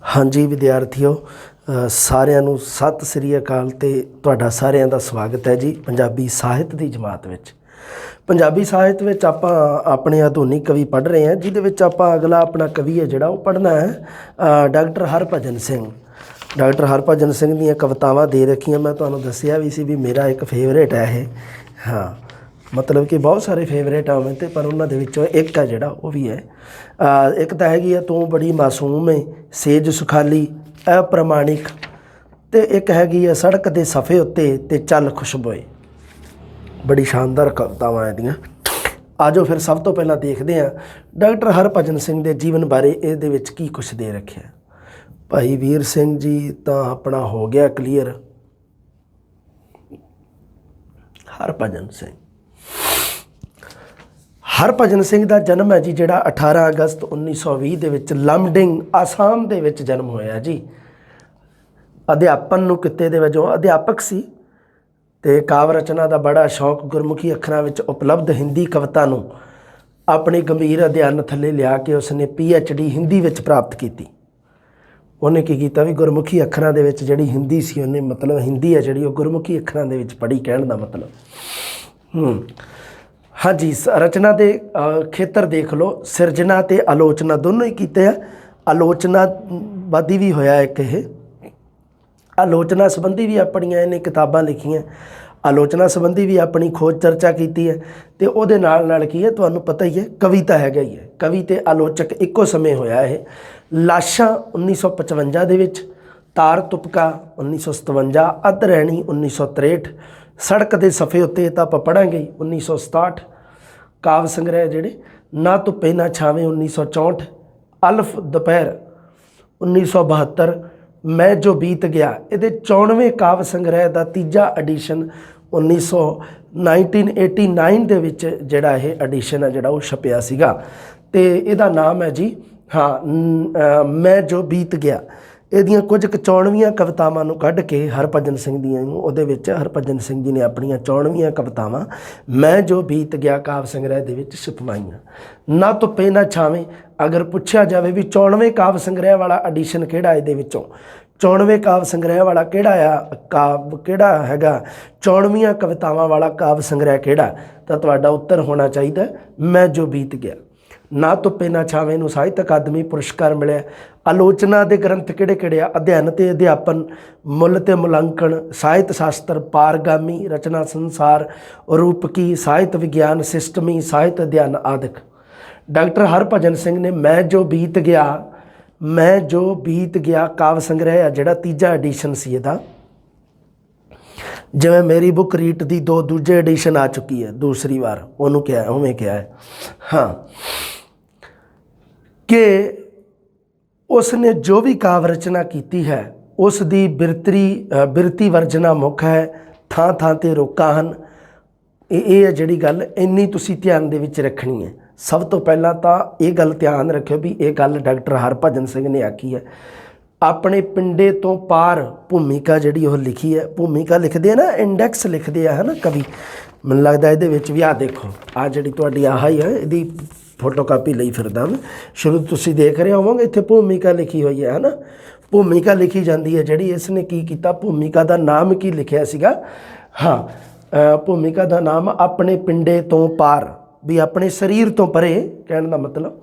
ਹਾਂਜੀ ਵਿਦਿਆਰਥੀਓ, ਸਾਰਿਆਂ ਨੂੰ ਸਤਿ ਸ੍ਰੀ ਅਕਾਲ ਤੇ ਤੁਹਾਡਾ ਸਾਰਿਆਂ ਦਾ ਸਵਾਗਤ ਹੈ ਜੀ ਪੰਜਾਬੀ ਸਾਹਿਤ ਦੀ ਜਮਾਤ ਵਿੱਚ। ਪੰਜਾਬੀ ਸਾਹਿਤ ਵਿੱਚ ਆਪਾਂ ਆਪਣੇ ਆਧੁਨਿਕ ਕਵੀ ਪੜ੍ਹ ਰਹੇ ਹਾਂ, ਜਿਹਦੇ ਵਿੱਚ ਆਪਾਂ ਅਗਲਾ ਆਪਣਾ ਕਵੀ ਹੈ ਜਿਹੜਾ ਉਹ ਪੜ੍ਹਨਾ ਹੈ ਡਾਕਟਰ ਹਰਭਜਨ ਸਿੰਘ। ਡਾਕਟਰ ਹਰਭਜਨ ਸਿੰਘ ਦੀਆਂ ਕਵਿਤਾਵਾਂ ਦੇ ਰੱਖੀਆਂ। ਮੈਂ ਤੁਹਾਨੂੰ ਦੱਸਿਆ ਵੀ ਸੀ ਵੀ ਮੇਰਾ ਇੱਕ ਫੇਵਰੇਟ ਹੈ ਇਹ। ਹਾਂ, ਮਤਲਬ ਕਿ ਬਹੁਤ ਸਾਰੇ ਫੇਵਰੇਟ ਆ ਮੈਂ, ਪਰ ਉਹਨਾਂ ਦੇ ਵਿੱਚੋਂ ਇੱਕ ਆ ਜਿਹੜਾ ਉਹ ਵੀ ਹੈ। ਇੱਕ ਤਾਂ ਹੈਗੀ ਆ ਤੂੰ ਬੜੀ ਮਾਸੂਮ ਏ, ਸੇਜ ਸੁਖਾਲੀ ਅਪ੍ਰਮਾਣਿਕ, ਅਤੇ ਇੱਕ ਹੈਗੀ ਆ ਸੜਕ ਦੇ ਸਫ਼ੇ ਉੱਤੇ ਤੇ ਚੱਲ ਖੁਸ਼ਬੋਏ। ਬੜੀ ਸ਼ਾਨਦਾਰ ਕਵਿਤਾਵਾਂ ਇਹਦੀਆਂ। ਆ ਜਾਓ ਫਿਰ ਸਭ ਤੋਂ ਪਹਿਲਾਂ ਦੇਖਦੇ ਹਾਂ ਡਾਕਟਰ ਹਰਭਜਨ ਸਿੰਘ ਦੇ ਜੀਵਨ ਬਾਰੇ ਇਹਦੇ ਵਿੱਚ ਕੀ ਕੁਛ ਦੇ ਰੱਖਿਆ। ਭਾਈ ਵੀਰ ਸਿੰਘ ਜੀ ਤਾਂ ਆਪਣਾ ਹੋ ਗਿਆ ਕਲੀਅਰ। ਹਰਭਜਨ ਸਿੰਘ ਦਾ ਜਨਮ ਹੈ ਜੀ ਜਿਹੜਾ 18 ਅਗਸਤ 1920 ਦੇ ਵਿੱਚ ਲਮਡਿੰਗ ਆਸਾਮ ਦੇ ਵਿੱਚ ਜਨਮ ਹੋਇਆ ਜੀ। ਅਧਿਆਪਨ ਨੂੰ ਕਿੱਤੇ ਦੇ ਵਜੋਂ ਅਧਿਆਪਕ ਸੀ ਅਤੇ ਕਾਵਿ ਰਚਨਾ ਦਾ ਬੜਾ ਸ਼ੌਕ। ਗੁਰਮੁਖੀ ਅੱਖਰਾਂ ਵਿੱਚ ਉਪਲਬਧ ਹਿੰਦੀ ਕਵਿਤਾ ਨੂੰ ਆਪਣੇ ਗੰਭੀਰ ਅਧਿਐਨ ਥੱਲੇ ਲਿਆ ਕੇ ਉਸਨੇ PhD ਹਿੰਦੀ ਵਿੱਚ ਪ੍ਰਾਪਤ ਕੀਤੀ। ਉਹਨੇ ਕੀ ਕੀਤਾ ਵੀ ਗੁਰਮੁਖੀ ਅੱਖਰਾਂ ਦੇ ਵਿੱਚ ਜਿਹੜੀ ਹਿੰਦੀ ਸੀ, ਉਹਨੇ ਮਤਲਬ ਹਿੰਦੀ ਹੈ ਜਿਹੜੀ ਉਹ ਗੁਰਮੁਖੀ ਅੱਖਰਾਂ ਦੇ ਵਿੱਚ ਪੜ੍ਹੀ, ਕਹਿਣ ਦਾ ਮਤਲਬ। ਹਾਂਜੀ, ਰਚਨਾ ਦੇ ਖੇਤਰ ਦੇਖ ਲਓ, ਸਿਰਜਣਾ ਅਤੇ ਆਲੋਚਨਾ ਦੋਨੋਂ ਹੀ ਕੀਤੇ ਆ। ਆਲੋਚਨਾਵਾਦੀ ਵੀ ਹੋਇਆ ਇੱਕ ਇਹ। ਆਲੋਚਨਾ ਸੰਬੰਧੀ ਵੀ ਆਪਣੀਆਂ ਇਹਨੇ ਕਿਤਾਬਾਂ ਲਿਖੀਆਂ, ਆਲੋਚਨਾ ਸੰਬੰਧੀ ਵੀ ਆਪਣੀ ਖੋਜ ਚਰਚਾ ਕੀਤੀ ਹੈ। ਅਤੇ ਉਹਦੇ ਨਾਲ ਨਾਲ ਕੀ ਹੈ, ਤੁਹਾਨੂੰ ਪਤਾ ਹੀ ਹੈ, ਕਵਿਤਾ ਹੈਗਾ ਹੀ ਹੈ। ਕਵੀ ਅਤੇ ਆਲੋਚਕ ਇੱਕੋ ਸਮੇਂ ਹੋਇਆ ਇਹ। ਲਾਸ਼ਾਂ 1955 ਦੇ ਵਿੱਚ, ਤਾਰ ਤੁਪਕਾ 1957, ਅੱਧ ਰਹਿਣੀ 1963, ਸੜਕ ਦੇ ਸਫ਼ੇ ਉੱਤੇ ਤਾਂ ਆਪਾਂ ਪੜ੍ਹਾਂਗੇ 1967, ਕਾਵਿ ਸੰਗ੍ਰਹਿ ਜਿਹੜੇ ਨਾ ਧੁੱਪੇ ਨਾ ਛਾਵੇਂ 1964, ਅਲਫ ਦੁਪਹਿਰ 1972, ਮੈਂ ਜੋ ਬੀਤ ਗਿਆ ਇਹਦੇ 94ਵੇਂ ਕਾਵਿ ਸੰਗ੍ਰਹਿ ਦਾ ਤੀਜਾ ਐਡੀਸ਼ਨ 1989 ਦੇ ਵਿੱਚ ਜਿਹੜਾ ਇਹ ਐਡੀਸ਼ਨ ਹੈ ਜਿਹੜਾ ਉਹ ਛਪਿਆ ਸੀਗਾ, ਅਤੇ ਇਹਦਾ ਨਾਮ ਹੈ ਜੀ ਮੈਂ ਜੋ ਬੀਤ ਗਿਆ। ਇਹਦੀਆਂ ਕੁਝ 94ਵੀਆਂ ਕਵਿਤਾਵਾਂ ਨੂੰ ਕੱਢ ਕੇ ਹਰਭਜਨ ਸਿੰਘ ਦੀਆਂ ਨੂੰ ਉਹਦੇ ਵਿੱਚ ਹਰਭਜਨ ਸਿੰਘ ਜੀ ਨੇ ਆਪਣੀਆਂ 94ਵੀਆਂ ਕਵਿਤਾਵਾਂ ਮੈਂ ਜੋ ਬੀਤ ਗਿਆ ਕਾਵਿ ਸੰਗ੍ਰਹਿ ਦੇ ਵਿੱਚ ਛਪਵਾਈਆਂ। ਨਾ ਧੁੱਪੇ ਨਾ ਛਾਵੇਂ, ਅਗਰ ਪੁੱਛਿਆ ਜਾਵੇ ਵੀ 94ਵੇਂ ਕਾਵਿ ਸੰਗ੍ਰਹਿ ਵਾਲਾ ਐਡੀਸ਼ਨ ਕਿਹੜਾ, ਇਹਦੇ ਵਿੱਚੋਂ 94ਵੇਂ ਕਾਵਿ ਸੰਗ੍ਰਹਿ ਵਾਲਾ ਕਿਹੜਾ ਹੈਗਾ, 94ਵੀਆਂ ਕਵਿਤਾਵਾਂ ਵਾਲਾ ਕਾਵਿ ਸੰਗ੍ਰਹਿ ਕਿਹੜਾ, ਤਾਂ ਤੁਹਾਡਾ ਉੱਤਰ ਹੋਣਾ ਚਾਹੀਦਾ ਮੈਂ ਜੋ ਬੀਤ ਗਿਆ। ਨਾ ਧੁੱਪੇ ਨਾ ਛਾਵੇਂ ਨੂੰ ਸਾਹਿਤ ਅਕਾਦਮੀ ਪੁਰਸਕਾਰ ਮਿਲਿਆ। ਆਲੋਚਨਾ ਦੇ ਗ੍ਰੰਥ ਕਿਹੜੇ ਕਿਹੜੇ ਆ? ਅਧਿਐਨ ਅਤੇ ਅਧਿਆਪਨ, ਮੁੱਲ ਅਤੇ ਮੁਲਾਂਕਣ, ਸਾਹਿਤ ਸ਼ਾਸਤਰ, ਪਾਰਗਾਮੀ, ਰਚਨਾ ਸੰਸਾਰ, ਰੂਪਕੀ, ਸਾਹਿਤ ਵਿਗਿਆਨ, ਸਿਸਟਮੀ, ਸਾਹਿਤ ਅਧਿਐਨ ਆਦਿਕ। ਡਾਕਟਰ ਹਰਭਜਨ ਸਿੰਘ ਨੇ ਮੈਂ ਜੋ ਬੀਤ ਗਿਆ ਕਾਵਿ ਸੰਗ੍ਰਹਿ ਆ ਜਿਹੜਾ ਤੀਜਾ ਐਡੀਸ਼ਨ ਸੀ ਇਹਦਾ, ਜਿਵੇਂ ਮੇਰੀ ਬੁੱਕ ਰੀਟ ਦੀ ਦੂਜੇ ਐਡੀਸ਼ਨ ਆ ਚੁੱਕੀ ਹੈ, ਦੂਸਰੀ ਵਾਰ ਉਹਨੂੰ ਕਿਹਾ ਉਵੇਂ ਕਿਹਾ ਹੈ। ਹਾਂ, ਕਿ ਉਸਨੇ ਜੋ ਵੀ ਕਾਵਿ ਰਚਨਾ ਕੀਤੀ ਹੈ ਉਸ ਦੀ ਬਿਰਤੀ ਵਰਜਨਾ ਮੁੱਖ ਹੈ, ਥਾਂ ਥਾਂ 'ਤੇ ਰੋਕਾਂ ਹਨ। ਇਹ ਹੈ ਜਿਹੜੀ ਗੱਲ ਇੰਨੀ ਤੁਸੀਂ ਧਿਆਨ ਦੇ ਵਿੱਚ ਰੱਖਣੀ ਹੈ। ਸਭ ਤੋਂ ਪਹਿਲਾਂ ਤਾਂ ਇਹ ਗੱਲ ਧਿਆਨ ਰੱਖਿਓ ਵੀ ਇਹ ਗੱਲ ਡਾਕਟਰ ਹਰਭਜਨ ਸਿੰਘ ਨੇ ਆਖੀ ਹੈ। ਆਪਣੇ ਪਿੰਡੇ ਤੋਂ ਪਾਰ ਭੂਮਿਕਾ ਜਿਹੜੀ ਉਹ ਲਿਖੀ ਹੈ। ਭੂਮਿਕਾ ਲਿਖਦੇ ਆ ਨਾ, ਇੰਡੈਕਸ ਲਿਖਦੇ ਆ, ਹੈ ਨਾ ਕਵੀ। ਮੈਨੂੰ ਲੱਗਦਾ ਇਹਦੇ ਵਿੱਚ ਵੀ ਆਹ ਦੇਖੋ, ਆਹ ਜਿਹੜੀ ਤੁਹਾਡੀ ਆਹ ਹੀ ਹੈ, ਇਹਦੀ ਫੋਟੋ ਕਾਪੀ ਲਈ ਫਿਰਦਾ ਮੈਂ। ਸ਼ੁਰੂ ਤੁਸੀਂ ਦੇਖ ਰਹੇ ਹੋਵੋਗੇ ਇੱਥੇ ਭੂਮਿਕਾ ਲਿਖੀ ਹੋਈ ਹੈ ਨਾ, ਭੂਮਿਕਾ ਲਿਖੀ ਜਾਂਦੀ ਹੈ ਜਿਹੜੀ। ਇਸ ਨੇ ਕੀ ਕੀਤਾ, ਭੂਮਿਕਾ ਦਾ ਨਾਮ ਕੀ ਲਿਖਿਆ ਸੀਗਾ? ਭੂਮਿਕਾ ਦਾ ਨਾਮ ਆਪਣੇ ਪਿੰਡੇ ਤੋਂ ਪਾਰ, ਵੀ ਆਪਣੇ ਸਰੀਰ ਤੋਂ ਪਰੇ, ਕਹਿਣ ਦਾ ਮਤਲਬ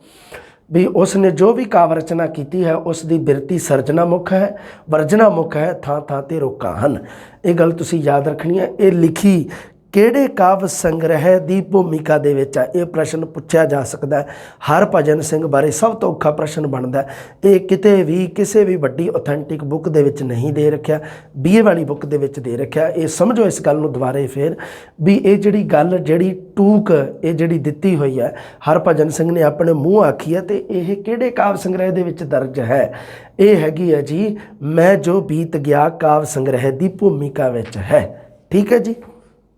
ਵੀ ਉਸ ਨੇ ਜੋ ਵੀ ਕਾਵਿ ਰਚਨਾ ਕੀਤੀ ਹੈ ਉਸ ਦੀ ਬਿਰਤੀ ਸਰਜਨਾ ਮੁੱਖ ਹੈ, ਵਰਜਨਾ ਮੁੱਖ ਹੈ, ਥਾਂ ਥਾਂ 'ਤੇ ਰੋਕਾਂ ਹਨ। ਇਹ ਗੱਲ ਤੁਸੀਂ ਯਾਦ ਰੱਖਣੀ ਹੈ। ਇਹ ਲਿਖੀ ਕਿਹੜੇ ਕਾਵਿ ਸੰਗ੍ਰਹਿ ਦੀ ਭੂਮਿਕਾ ਦੇ ਵਿੱਚ ਆ? ਇਹ ਪ੍ਰਸ਼ਨ ਪੁੱਛਿਆ ਜਾ ਸਕਦਾ। ਹਰਭਜਨ ਸਿੰਘ ਬਾਰੇ ਸਭ ਤੋਂ ਔਖਾ ਪ੍ਰਸ਼ਨ ਬਣਦਾ। ਇਹ ਕਿਤੇ ਵੀ ਕਿਸੇ ਵੀ ਵੱਡੀ ਓਥੈਂਟਿਕ ਬੁੱਕ ਦੇ ਵਿੱਚ ਨਹੀਂ ਦੇ ਰੱਖਿਆ, BA ਵਾਲੀ ਬੁੱਕ ਦੇ ਵਿੱਚ ਦੇ ਰੱਖਿਆ। ਇਹ ਸਮਝੋ ਇਸ ਗੱਲ ਨੂੰ ਦੁਬਾਰੇ ਫਿਰ, ਵੀ ਇਹ ਜਿਹੜੀ ਗੱਲ ਜਿਹੜੀ ਟੂਕ ਇਹ ਜਿਹੜੀ ਦਿੱਤੀ ਹੋਈ ਹੈ ਹਰਭਜਨ ਸਿੰਘ ਨੇ ਆਪਣੇ ਮੂੰਹ ਆਖੀ ਹੈ, ਅਤੇ ਇਹ ਕਿਹੜੇ ਕਾਵਿ ਸੰਗ੍ਰਹਿ ਦੇ ਵਿੱਚ ਦਰਜ ਹੈ? ਇਹ ਹੈਗੀ ਹੈ ਜੀ ਮੈਂ ਜੋ ਬੀਤ ਗਿਆ ਕਾਵਿ ਸੰਗ੍ਰਹਿ ਦੀ ਭੂਮਿਕਾ ਵਿੱਚ ਹੈ। ਠੀਕ ਹੈ ਜੀ,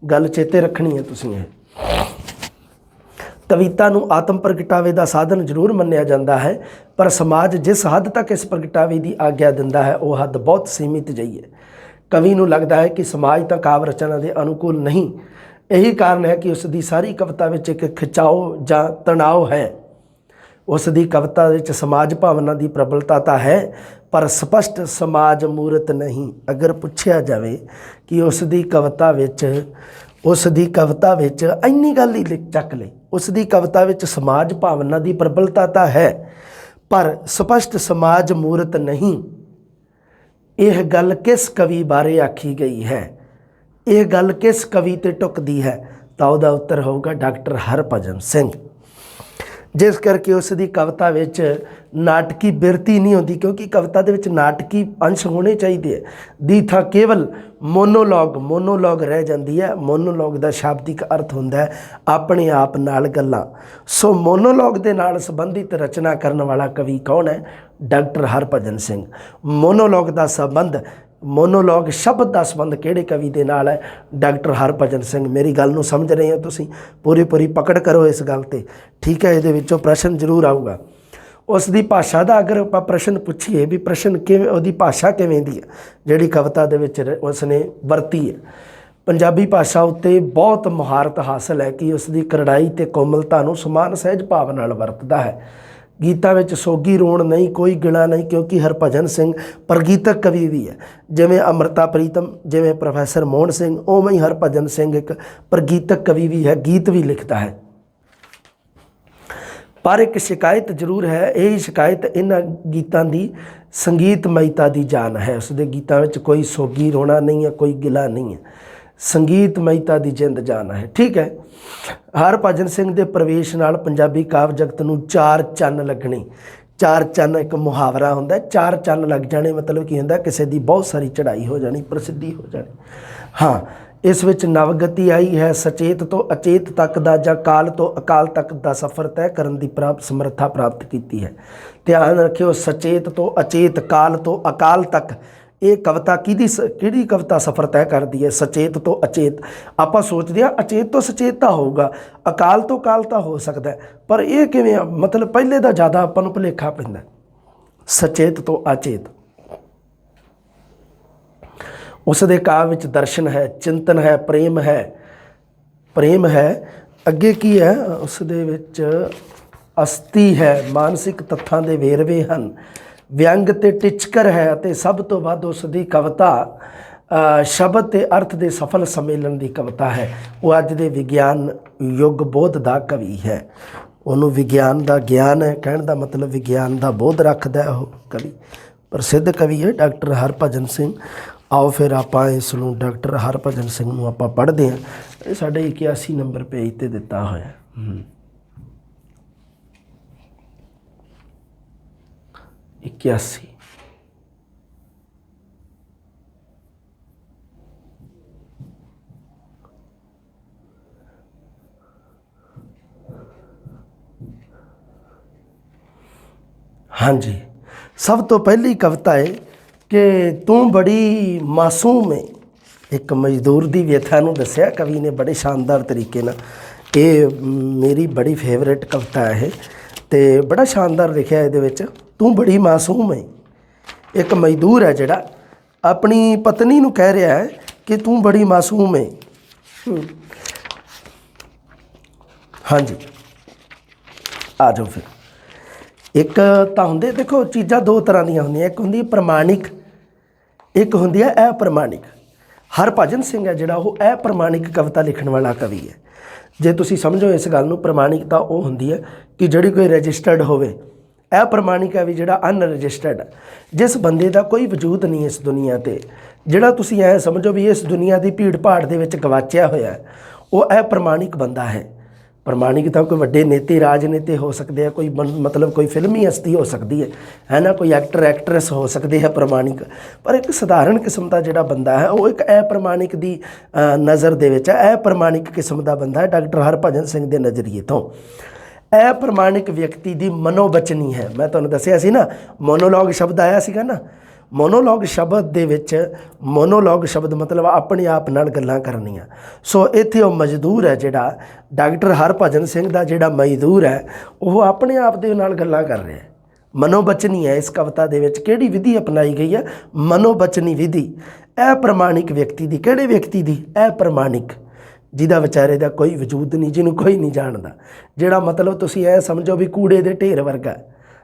ਗੱਲ ਚੇਤੇ ਰੱਖਣੀ ਹੈ ਤੁਸੀਂ। ਇਹ ਕਵਿਤਾ ਨੂੰ ਆਤਮ ਪ੍ਰਗਟਾਵੇ ਦਾ ਸਾਧਨ ਜ਼ਰੂਰ ਮੰਨਿਆ ਜਾਂਦਾ ਹੈ, ਪਰ ਸਮਾਜ ਜਿਸ ਹੱਦ ਤੱਕ ਇਸ ਪ੍ਰਗਟਾਵੇ ਦੀ ਆਗਿਆ ਦਿੰਦਾ ਹੈ ਉਹ ਹੱਦ ਬਹੁਤ ਸੀਮਿਤ ਜਿਹੀ ਹੈ। ਕਵੀ ਨੂੰ ਲੱਗਦਾ ਹੈ ਕਿ ਸਮਾਜ ਤਾਂ ਕਾਵਿ ਰਚਨਾ ਦੇ ਅਨੁਕੂਲ ਨਹੀਂ। ਇਹੀ ਕਾਰਨ ਹੈ ਕਿ ਉਸ ਦੀ ਸਾਰੀ ਕਵਿਤਾ ਵਿੱਚ ਇੱਕ ਖਿਚਾਓ ਜਾਂ ਤਣਾਅ ਹੈ। ਉਸ ਦੀ ਕਵਿਤਾ ਵਿੱਚ ਸਮਾਜ ਭਾਵਨਾ ਦੀ ਪ੍ਰਬਲਤਾ ਤਾਂ ਹੈ, ਪਰ ਸਪਸ਼ਟ ਸਮਾਜ ਮੂਰਤ ਨਹੀਂ। ਅਗਰ ਪੁੱਛਿਆ ਜਾਵੇ ਕਿ ਉਸ ਦੀ ਕਵਿਤਾ ਵਿੱਚ ਇੰਨੀ ਗੱਲ ਹੀ ਚੱਕ ਲਈ, ਉਸ ਦੀ ਕਵਿਤਾ ਵਿੱਚ ਸਮਾਜ ਭਾਵਨਾ ਦੀ ਪ੍ਰਬਲਤਾ ਤਾਂ ਹੈ, ਪਰ ਸਪਸ਼ਟ ਸਮਾਜ ਮੂਰਤ ਨਹੀਂ। ਇਹ ਗੱਲ ਕਿਸ ਕਵੀ ਬਾਰੇ ਆਖੀ ਗਈ ਹੈ? ਇਹ ਗੱਲ ਕਿਸ ਕਵੀ ਤੇ ਟੁਕਦੀ ਹੈ? ਤਾਂ ਉਹਦਾ ਉੱਤਰ ਹੋਊਗਾ ਡਾਕਟਰ ਹਰਭਜਨ ਸਿੰਘ। ਜਿਸ ਕਰਕੇ ਉਸ ਦੀ ਕਵਿਤਾ ਵਿੱਚ ਨਾਟਕੀ ਬਿਰਤੀ ਨਹੀਂ ਹੁੰਦੀ, ਕਿਉਂਕਿ ਕਵਿਤਾ ਦੇ ਵਿੱਚ ਨਾਟਕੀ ਅੰਸ਼ ਹੋਣੇ ਚਾਹੀਦੇ ਹੈ। ਦੀ ਥਾਂ ਕੇਵਲ ਮੋਨੋਲੋਗ ਰਹਿ ਜਾਂਦੀ ਹੈ। ਮੋਨੋਲੋਗ ਦਾ ਸ਼ਾਬਦਿਕ ਅਰਥ ਹੁੰਦਾ ਹੈ ਆਪਣੇ ਆਪ ਨਾਲ ਗੱਲਾਂ। ਸੋ ਮੋਨੋਲੋਗ ਦੇ ਨਾਲ ਸੰਬੰਧਿਤ ਰਚਨਾ ਕਰਨ ਵਾਲਾ ਕਵੀ ਕੌਣ ਹੈ? ਡਾਕਟਰ ਹਰਭਜਨ ਸਿੰਘ। ਮੋਨੋਲੋਗ ਸ਼ਬਦ ਦਾ ਸੰਬੰਧ ਕਿਹੜੇ ਕਵੀ ਦੇ ਨਾਲ ਹੈ? ਡਾਕਟਰ ਹਰਭਜਨ ਸਿੰਘ। ਮੇਰੀ ਗੱਲ ਨੂੰ ਸਮਝ ਰਹੇ ਹੋ ਤੁਸੀਂ? ਪੂਰੀ ਪਕੜ ਕਰੋ ਇਸ ਗੱਲ ਤੇ, ਠੀਕ ਹੈ? ਇਹਦੇ ਵਿੱਚੋਂ ਪ੍ਰਸ਼ਨ ਜ਼ਰੂਰ ਆਊਗਾ। ਉਸ ਦੀ ਭਾਸ਼ਾ ਦਾ ਅਗਰ ਆਪਾਂ ਪ੍ਰਸ਼ਨ ਪੁੱਛੀਏ ਵੀ ਪ੍ਰਸ਼ਨ ਕਿਵੇਂ, ਉਹਦੀ ਭਾਸ਼ਾ ਕਿਵੇਂ ਦੀ ਹੈ ਜਿਹੜੀ ਕਵਿਤਾ ਦੇ ਵਿੱਚ ਉਸਨੇ ਵਰਤੀ ਹੈ। ਪੰਜਾਬੀ ਭਾਸ਼ਾ ਉੱਤੇ ਬਹੁਤ ਮੁਹਾਰਤ ਹਾਸਲ ਹੈ ਕਿ ਉਸ ਦੀ ਕਰੜਾਈ ਅਤੇ ਕੋਮਲਤਾ ਨੂੰ ਸਮਾਨ ਸਹਿਜ ਭਾਵ ਨਾਲ ਵਰਤਦਾ ਹੈ। ਗੀਤਾਂ ਵਿੱਚ ਸੋਗੀ ਰੋਣ ਨਹੀਂ, ਕੋਈ ਗਿਲਾ ਨਹੀਂ, ਕਿਉਂਕਿ ਹਰਭਜਨ ਸਿੰਘ ਪ੍ਰਗੀਤਕ ਕਵੀ ਵੀ ਹੈ। ਜਿਵੇਂ ਅੰਮ੍ਰਿਤਾ ਪ੍ਰੀਤਮ, ਜਿਵੇਂ ਪ੍ਰੋਫੈਸਰ ਮੋਹਨ ਸਿੰਘ, ਉਵੇਂ ਹੀ ਹਰਭਜਨ ਸਿੰਘ ਇੱਕ ਪ੍ਰਗੀਤਕ ਕਵੀ ਵੀ ਹੈ, ਗੀਤ ਵੀ ਲਿਖਦਾ ਹੈ। ਪਰ ਇੱਕ ਸ਼ਿਕਾਇਤ ਜ਼ਰੂਰ ਹੈ, ਇਹ ਸ਼ਿਕਾਇਤ ਇਹਨਾਂ ਗੀਤਾਂ ਦੀ ਸੰਗੀਤਮਈਤਾ ਦੀ ਜਾਨ ਹੈ। ਉਸ ਦੇ ਗੀਤਾਂ ਵਿੱਚ ਕੋਈ ਸੋਗੀ ਰੋਣਾ ਨਹੀਂ ਹੈ, ਕੋਈ ਗਿਲਾ ਨਹੀਂ ਹੈ, ਸੰਗੀਤਮਈਤਾ ਦੀ ਜਿੰਦ ਜਾਨ ਹੈ, ਠੀਕ ਹੈ? ਹਰਭਜਨ ਸਿੰਘ ਦੇ ਪ੍ਰਵੇਸ਼ ਨਾਲ ਪੰਜਾਬੀ ਕਾਵਿ ਜਗਤ ਨੂੰ 4 ਚੰਨ ਲੱਗਣੇ। 4 ਚੰਨ ਇੱਕ ਮੁਹਾਵਰਾ ਹੁੰਦਾ, 4 ਚੰਨ ਲੱਗ ਜਾਣੇ ਮਤਲਬ ਕੀ ਹੁੰਦਾ? ਕਿਸੇ ਦੀ ਬਹੁਤ ਸਾਰੀ ਚੜ੍ਹਾਈ ਹੋ ਜਾਣੀ, ਪ੍ਰਸਿੱਧੀ ਹੋ ਜਾਣੀ। ਹਾਂ, ਇਸ ਵਿੱਚ ਨਵਗਤੀ ਆਈ ਹੈ। ਸਚੇਤ ਤੋਂ ਅਚੇਤ ਤੱਕ ਦਾ ਜਾਂ ਕਾਲ ਤੋਂ ਅਕਾਲ ਤੱਕ ਦਾ ਸਫ਼ਰ ਤੈਅ ਕਰਨ ਦੀ ਸਮਰੱਥਾ ਪ੍ਰਾਪਤ ਕੀਤੀ ਹੈ। ਧਿਆਨ ਰੱਖਿਓ, ਸਚੇਤ ਤੋਂ ਅਚੇਤ, ਕਾਲ ਤੋਂ ਅਕਾਲ ਤੱਕ। ਇਹ ਕਵਿਤਾ ਕਿਹੜੀ ਕਵਿਤਾ ਸਫ਼ਰ ਤੈਅ ਕਰਦੀ ਹੈ? ਸਚੇਤ ਤੋਂ ਅਚੇਤ। ਆਪਾਂ ਸੋਚਦੇ ਹਾਂ ਅਚੇਤ ਤੋਂ ਸਚੇਤ ਤਾਂ ਹੋਊਗਾ, ਅਕਾਲ ਤੋਂ ਕਾਲ ਤਾਂ ਹੋ ਸਕਦਾ, ਪਰ ਇਹ ਕਿਵੇਂ? ਮਤਲਬ ਪਹਿਲੇ ਦਾ ਜ਼ਿਆਦਾ ਆਪਾਂ ਨੂੰ ਭੁਲੇਖਾ ਪੈਂਦਾ। ਸਚੇਤ ਤੋਂ ਅਚੇਤ। ਉਸ ਦੇ ਕਾਵਿ ਵਿੱਚ ਦਰਸ਼ਨ ਹੈ, ਚਿੰਤਨ ਹੈ, ਪ੍ਰੇਮ ਹੈ। ਅੱਗੇ ਕੀ ਹੈ? ਉਸ ਦੇ ਵਿੱਚ ਅਸਤੀ ਹੈ, ਮਾਨਸਿਕ ਤੱਥਾਂ ਦੇ ਵੇਰਵੇ ਹਨ, ਵਿਅੰਗ ਤੇ ਟਿਚਕਰ ਹੈ, ਅਤੇ ਸਭ ਤੋਂ ਵੱਧ ਉਸ ਦੀ ਕਵਿਤਾ ਸ਼ਬਦ ਤੇ ਅਰਥ ਦੇ ਸਫਲ ਸੰਮੇਲਨ ਦੀ ਕਵਿਤਾ ਹੈ। ਉਹ ਅੱਜ ਦੇ ਵਿਗਿਆਨ ਯੁੱਗ ਬੋਧ ਦਾ ਕਵੀ ਹੈ। ਉਹਨੂੰ ਵਿਗਿਆਨ ਦਾ ਗਿਆਨ ਹੈ, ਕਹਿਣ ਦਾ ਮਤਲਬ ਵਿਗਿਆਨ ਦਾ ਬੋਧ ਰੱਖਦਾ ਉਹ ਕਵੀ। ਪ੍ਰਸਿੱਧ ਕਵੀ ਹੈ ਡਾਕਟਰ ਹਰਭਜਨ ਸਿੰਘ। ਆਓ ਫਿਰ ਆਪਾਂ ਇਸ ਨੂੰ ਡਾਕਟਰ ਹਰਭਜਨ ਸਿੰਘ ਨੂੰ ਆਪਾਂ ਪੜ੍ਹਦੇ ਹਾਂ। ਇਹ ਸਾਡੇ 81 ਨੰਬਰ ਪੇਜ 'ਤੇ ਦਿੱਤਾ ਹੋਇਆ। 81। ਹਾਂਜੀ, ਸਭ ਤੋਂ ਪਹਿਲੀ ਕਵਿਤਾ ਹੈ ਕਿ ਤੂੰ ਬੜੀ ਮਾਸੂਮ ਹੈ। ਇੱਕ ਮਜ਼ਦੂਰ ਦੀ ਵਿਅਥਾ ਨੂੰ ਦੱਸਿਆ ਕਵੀ ਨੇ ਬੜੇ ਸ਼ਾਨਦਾਰ ਤਰੀਕੇ ਨਾਲ। ਇਹ ਮੇਰੀ ਬੜੀ ਫੇਵਰੇਟ ਕਵਿਤਾ ਹੈ ਅਤੇ ਬੜਾ ਸ਼ਾਨਦਾਰ ਲਿਖਿਆ ਇਹਦੇ ਵਿੱਚ। ਤੂੰ ਬੜੀ ਮਾਸੂਮ ਹੈ। ਇੱਕ ਮਜ਼ਦੂਰ ਹੈ ਜਿਹੜਾ ਆਪਣੀ ਪਤਨੀ ਨੂੰ ਕਹਿ ਰਿਹਾ ਹੈ ਕਿ ਤੂੰ ਬੜੀ ਮਾਸੂਮ ਹੈ। ਹਾਂਜੀ, ਆ ਜਾਓ ਫਿਰ। ਇੱਕ ਤਾਂ ਹੁੰਦੇ, ਦੇਖੋ ਚੀਜ਼ਾਂ 2 ਤਰ੍ਹਾਂ ਦੀਆਂ ਹੁੰਦੀਆਂ, ਇੱਕ ਹੁੰਦੀ ਪ੍ਰਮਾਣਿਕ, ਇੱਕ ਹੁੰਦੀ ਹੈ ਅਪ੍ਰਮਾਣਿਕ। ਹਰਭਜਨ ਸਿੰਘ ਹੈ ਜਿਹੜਾ ਉਹ ਅਪ੍ਰਮਾਣਿਕ ਕਵਿਤਾ ਲਿਖਣ ਵਾਲਾ ਕਵੀ ਹੈ। ਜੇ ਤੁਸੀਂ ਸਮਝੋ ਇਸ ਗੱਲ ਨੂੰ, ਪ੍ਰਮਾਣਿਕਤਾ ਉਹ ਹੁੰਦੀ ਹੈ ਕਿ ਜਿਹੜੀ ਕੋਈ ਰਜਿਸਟਰਡ ਹੋਵੇ। ਅਪ੍ਰਮਾਣਿਕ ਹੈ ਵੀ ਜਿਹੜਾ ਅਨਰਜਿਸਟਰਡ, ਜਿਸ ਬੰਦੇ ਦਾ ਕੋਈ ਵਜੂਦ ਨਹੀਂ ਇਸ ਦੁਨੀਆ 'ਤੇ, ਜਿਹੜਾ ਤੁਸੀਂ ਐਂ ਸਮਝੋ ਵੀ ਇਸ ਦੁਨੀਆ ਦੀ ਭੀੜ ਭਾੜ ਦੇ ਵਿੱਚ ਗਵਾਚਿਆ ਹੋਇਆ, ਉਹ ਅਪ੍ਰਮਾਣਿਕ ਬੰਦਾ ਹੈ। ਪ੍ਰਮਾਣਿਕ ਤਾਂ ਕੋਈ ਵੱਡੇ ਨੇਤੇ, ਰਾਜਨੇਤੇ ਹੋ ਸਕਦੇ ਆ, ਕੋਈ ਮਤਲਬ ਕੋਈ ਫਿਲਮੀ ਹਸਤੀ ਹੋ ਸਕਦੀ ਹੈ ਨਾ, ਕੋਈ ਐਕਟਰ ਐਕਟਰੈਸ ਹੋ ਸਕਦੇ ਆ ਪ੍ਰਮਾਣਿਕ। ਪਰ ਇੱਕ ਸਧਾਰਨ ਕਿਸਮ ਦਾ ਜਿਹੜਾ ਬੰਦਾ ਹੈ ਉਹ ਇੱਕ ਅਪ੍ਰਮਾਣਿਕ ਦੀ ਨਜ਼ਰ ਦੇ ਵਿੱਚ ਹੈ। ਅਪ੍ਰਮਾਣਿਕ ਕਿਸਮ ਦਾ ਬੰਦਾ ਹੈ ਡਾਕਟਰ ਹਰਭਜਨ ਸਿੰਘ ਦੇ ਨਜ਼ਰੀਏ ਤੋਂ। ਅਪ੍ਰਮਾਣਿਕ ਵਿਅਕਤੀ ਦੀ ਮਨੋਬਚਨੀ ਹੈ। ਮੈਂ ਤੁਹਾਨੂੰ ਦੱਸਿਆ ਸੀ ਨਾ, ਮੋਨੋਲੋਗ ਸ਼ਬਦ ਆਇਆ ਸੀਗਾ ਨਾ। ਮੋਨੋਲੋਗ ਸ਼ਬਦ ਦੇ ਵਿੱਚ, ਮੋਨੋਲੋਗ ਸ਼ਬਦ ਮਤਲਬ ਆਪਣੇ ਆਪ ਨਾਲ ਗੱਲਾਂ ਕਰਨੀਆਂ। ਸੋ ਇੱਥੇ ਉਹ ਮਜ਼ਦੂਰ ਹੈ ਜਿਹੜਾ ਡਾਕਟਰ ਹਰਭਜਨ ਸਿੰਘ ਦਾ ਜਿਹੜਾ ਮਜ਼ਦੂਰ ਹੈ, ਉਹ ਆਪਣੇ ਆਪ ਦੇ ਨਾਲ ਗੱਲਾਂ ਕਰ ਰਿਹਾ। ਮਨੋਬਚਨੀ ਹੈ ਇਸ ਕਵਿਤਾ ਦੇ ਵਿੱਚ। ਕਿਹੜੀ ਵਿਧੀ ਅਪਣਾਈ ਗਈ ਹੈ? ਮਨੋਬਚਨੀ ਵਿਧੀ। ਅਪ੍ਰਮਾਣਿਕ ਵਿਅਕਤੀ ਦੀ। ਕਿਹੜੇ ਵਿਅਕਤੀ ਦੀ? ਅਪ੍ਰਮਾਣਿਕ। ਜਿਹਦਾ ਵਿਚਾਰੇ ਦਾ ਕੋਈ ਵਜੂਦ ਨਹੀਂ, ਜਿਹਨੂੰ ਕੋਈ ਨਹੀਂ ਜਾਣਦਾ, ਜਿਹੜਾ ਮਤਲਬ ਤੁਸੀਂ ਇਹ ਸਮਝੋ ਵੀ ਕੂੜੇ ਦੇ ਢੇਰ ਵਰਗਾ।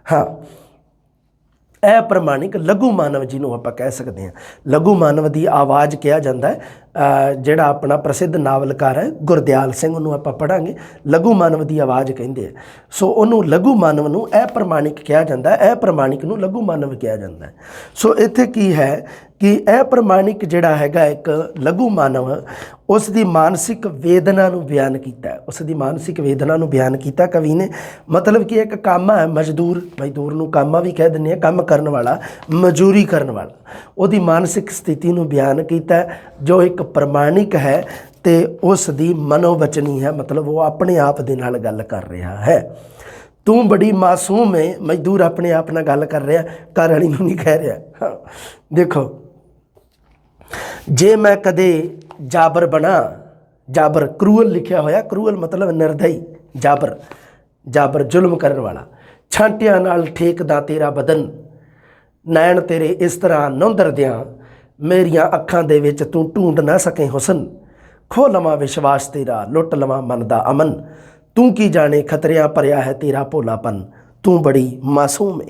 ਹਾਂ, ਇਹ ਪ੍ਰਮਾਣਿਕ ਲਘੂ ਮਾਨਵ ਜਿਹਨੂੰ ਆਪਾਂ ਕਹਿ ਸਕਦੇ ਹਾਂ। ਲਘੂ ਮਾਨਵ ਦੀ ਆਵਾਜ਼ ਕਿਹਾ ਜਾਂਦਾ ਹੈ। ਜਿਹੜਾ ਆਪਣਾ ਪ੍ਰਸਿੱਧ ਨਾਵਲਕਾਰ ਹੈ ਗੁਰਦਿਆਲ ਸਿੰਘ, ਉਹਨੂੰ ਆਪਾਂ ਪੜ੍ਹਾਂਗੇ, ਲਘੂ ਮਾਨਵ ਦੀ ਆਵਾਜ਼ ਕਹਿੰਦੇ ਆ। ਸੋ ਉਹਨੂੰ ਲਘੂ ਮਾਨਵ ਨੂੰ ਇਹ ਪ੍ਰਮਾਣਿਕ ਕਿਹਾ ਜਾਂਦਾ, ਇਹ ਪ੍ਰਮਾਣਿਕ ਨੂੰ ਲਘੂ ਮਾਨਵ ਕਿਹਾ ਜਾਂਦਾ। ਸੋ ਇੱਥੇ ਕੀ ਹੈ ਕਿ ਇਹ ਪ੍ਰਮਾਣਿਕ ਜਿਹੜਾ ਹੈਗਾ ਇੱਕ ਲਘੂ ਮਾਨਵ, ਉਸ ਦੀ ਮਾਨਸਿਕ ਵੇਦਨਾ ਨੂੰ ਬਿਆਨ ਕੀਤਾ, ਉਸ ਦੀ ਮਾਨਸਿਕ ਵੇਦਨਾ ਨੂੰ ਬਿਆਨ ਕੀਤਾ ਕਵੀ ਨੇ। ਮਤਲਬ ਕਿ ਇੱਕ ਕਾਮਾ ਹੈ, ਮਜ਼ਦੂਰ ਨੂੰ ਕਾਮਾ ਵੀ ਕਹਿ ਦਿੰਦੇ ਹਾਂ, ਕੰਮ ਕਰਨ ਵਾਲਾ, ਮਜ਼ਦੂਰੀ ਕਰਨ ਵਾਲਾ, ਉਹਦੀ ਮਾਨਸਿਕ ਸਥਿਤੀ ਨੂੰ ਬਿਆਨ ਕੀਤਾ ਜੋ ਇੱਕ ਪ੍ਰਮਾਣਿਕ ਹੈ ਅਤੇ ਉਸ ਦੀ ਮਨੋਵਚਨੀ ਹੈ। ਮਤਲਬ ਉਹ ਆਪਣੇ ਆਪ ਦੇ ਨਾਲ ਗੱਲ ਕਰ ਰਿਹਾ ਹੈ। ਤੂੰ ਬੜੀ ਮਾਸੂਮ ਹੈ, ਮਜ਼ਦੂਰ ਆਪਣੇ ਆਪ ਨਾਲ ਗੱਲ ਕਰ ਰਿਹਾ, ਘਰ ਵਾਲੀ ਨੂੰ ਨਹੀਂ ਕਹਿ ਰਿਹਾ। ਹਾਂ, ਦੇਖੋ, ਜੇ ਮੈਂ ਕਦੇ ਜਾਬਰ ਬਣਾ, ਜਾਬਰ ਕਰੂਅਲ ਲਿਖਿਆ ਹੋਇਆ, ਕਰੂਅਲ ਮਤਲਬ ਨਿਰਦਈ, ਜਾਬਰ ਜ਼ੁਲਮ ਕਰਨ ਵਾਲਾ। ਛਾਂਟਿਆਂ ਨਾਲ ਠੇਕਦਾ ਤੇਰਾ ਬਦਨ, ਨੈਣ ਤੇਰੇ ਇਸ ਤਰ੍ਹਾਂ ਨੌਂਦਰਦਿਆਂ, ਮੇਰੀਆਂ ਅੱਖਾਂ ਦੇ ਵਿੱਚ ਤੂੰ ਢੂੰਡ ਨਾ ਸਕੇ ਹੁਸਨ। ਖੋਹ ਲਵਾਂ ਵਿਸ਼ਵਾਸ ਤੇਰਾ, ਲੁੱਟ ਲਵਾਂ ਮਨ ਦਾ ਅਮਨ। ਤੂੰ ਕੀ ਜਾਣੇ ਖਤਰਿਆਂ ਭਰਿਆ ਹੈ ਤੇਰਾ ਭੋਲਾਪਨ, ਤੂੰ ਬੜੀ ਮਾਸੂਮ ਹੈ।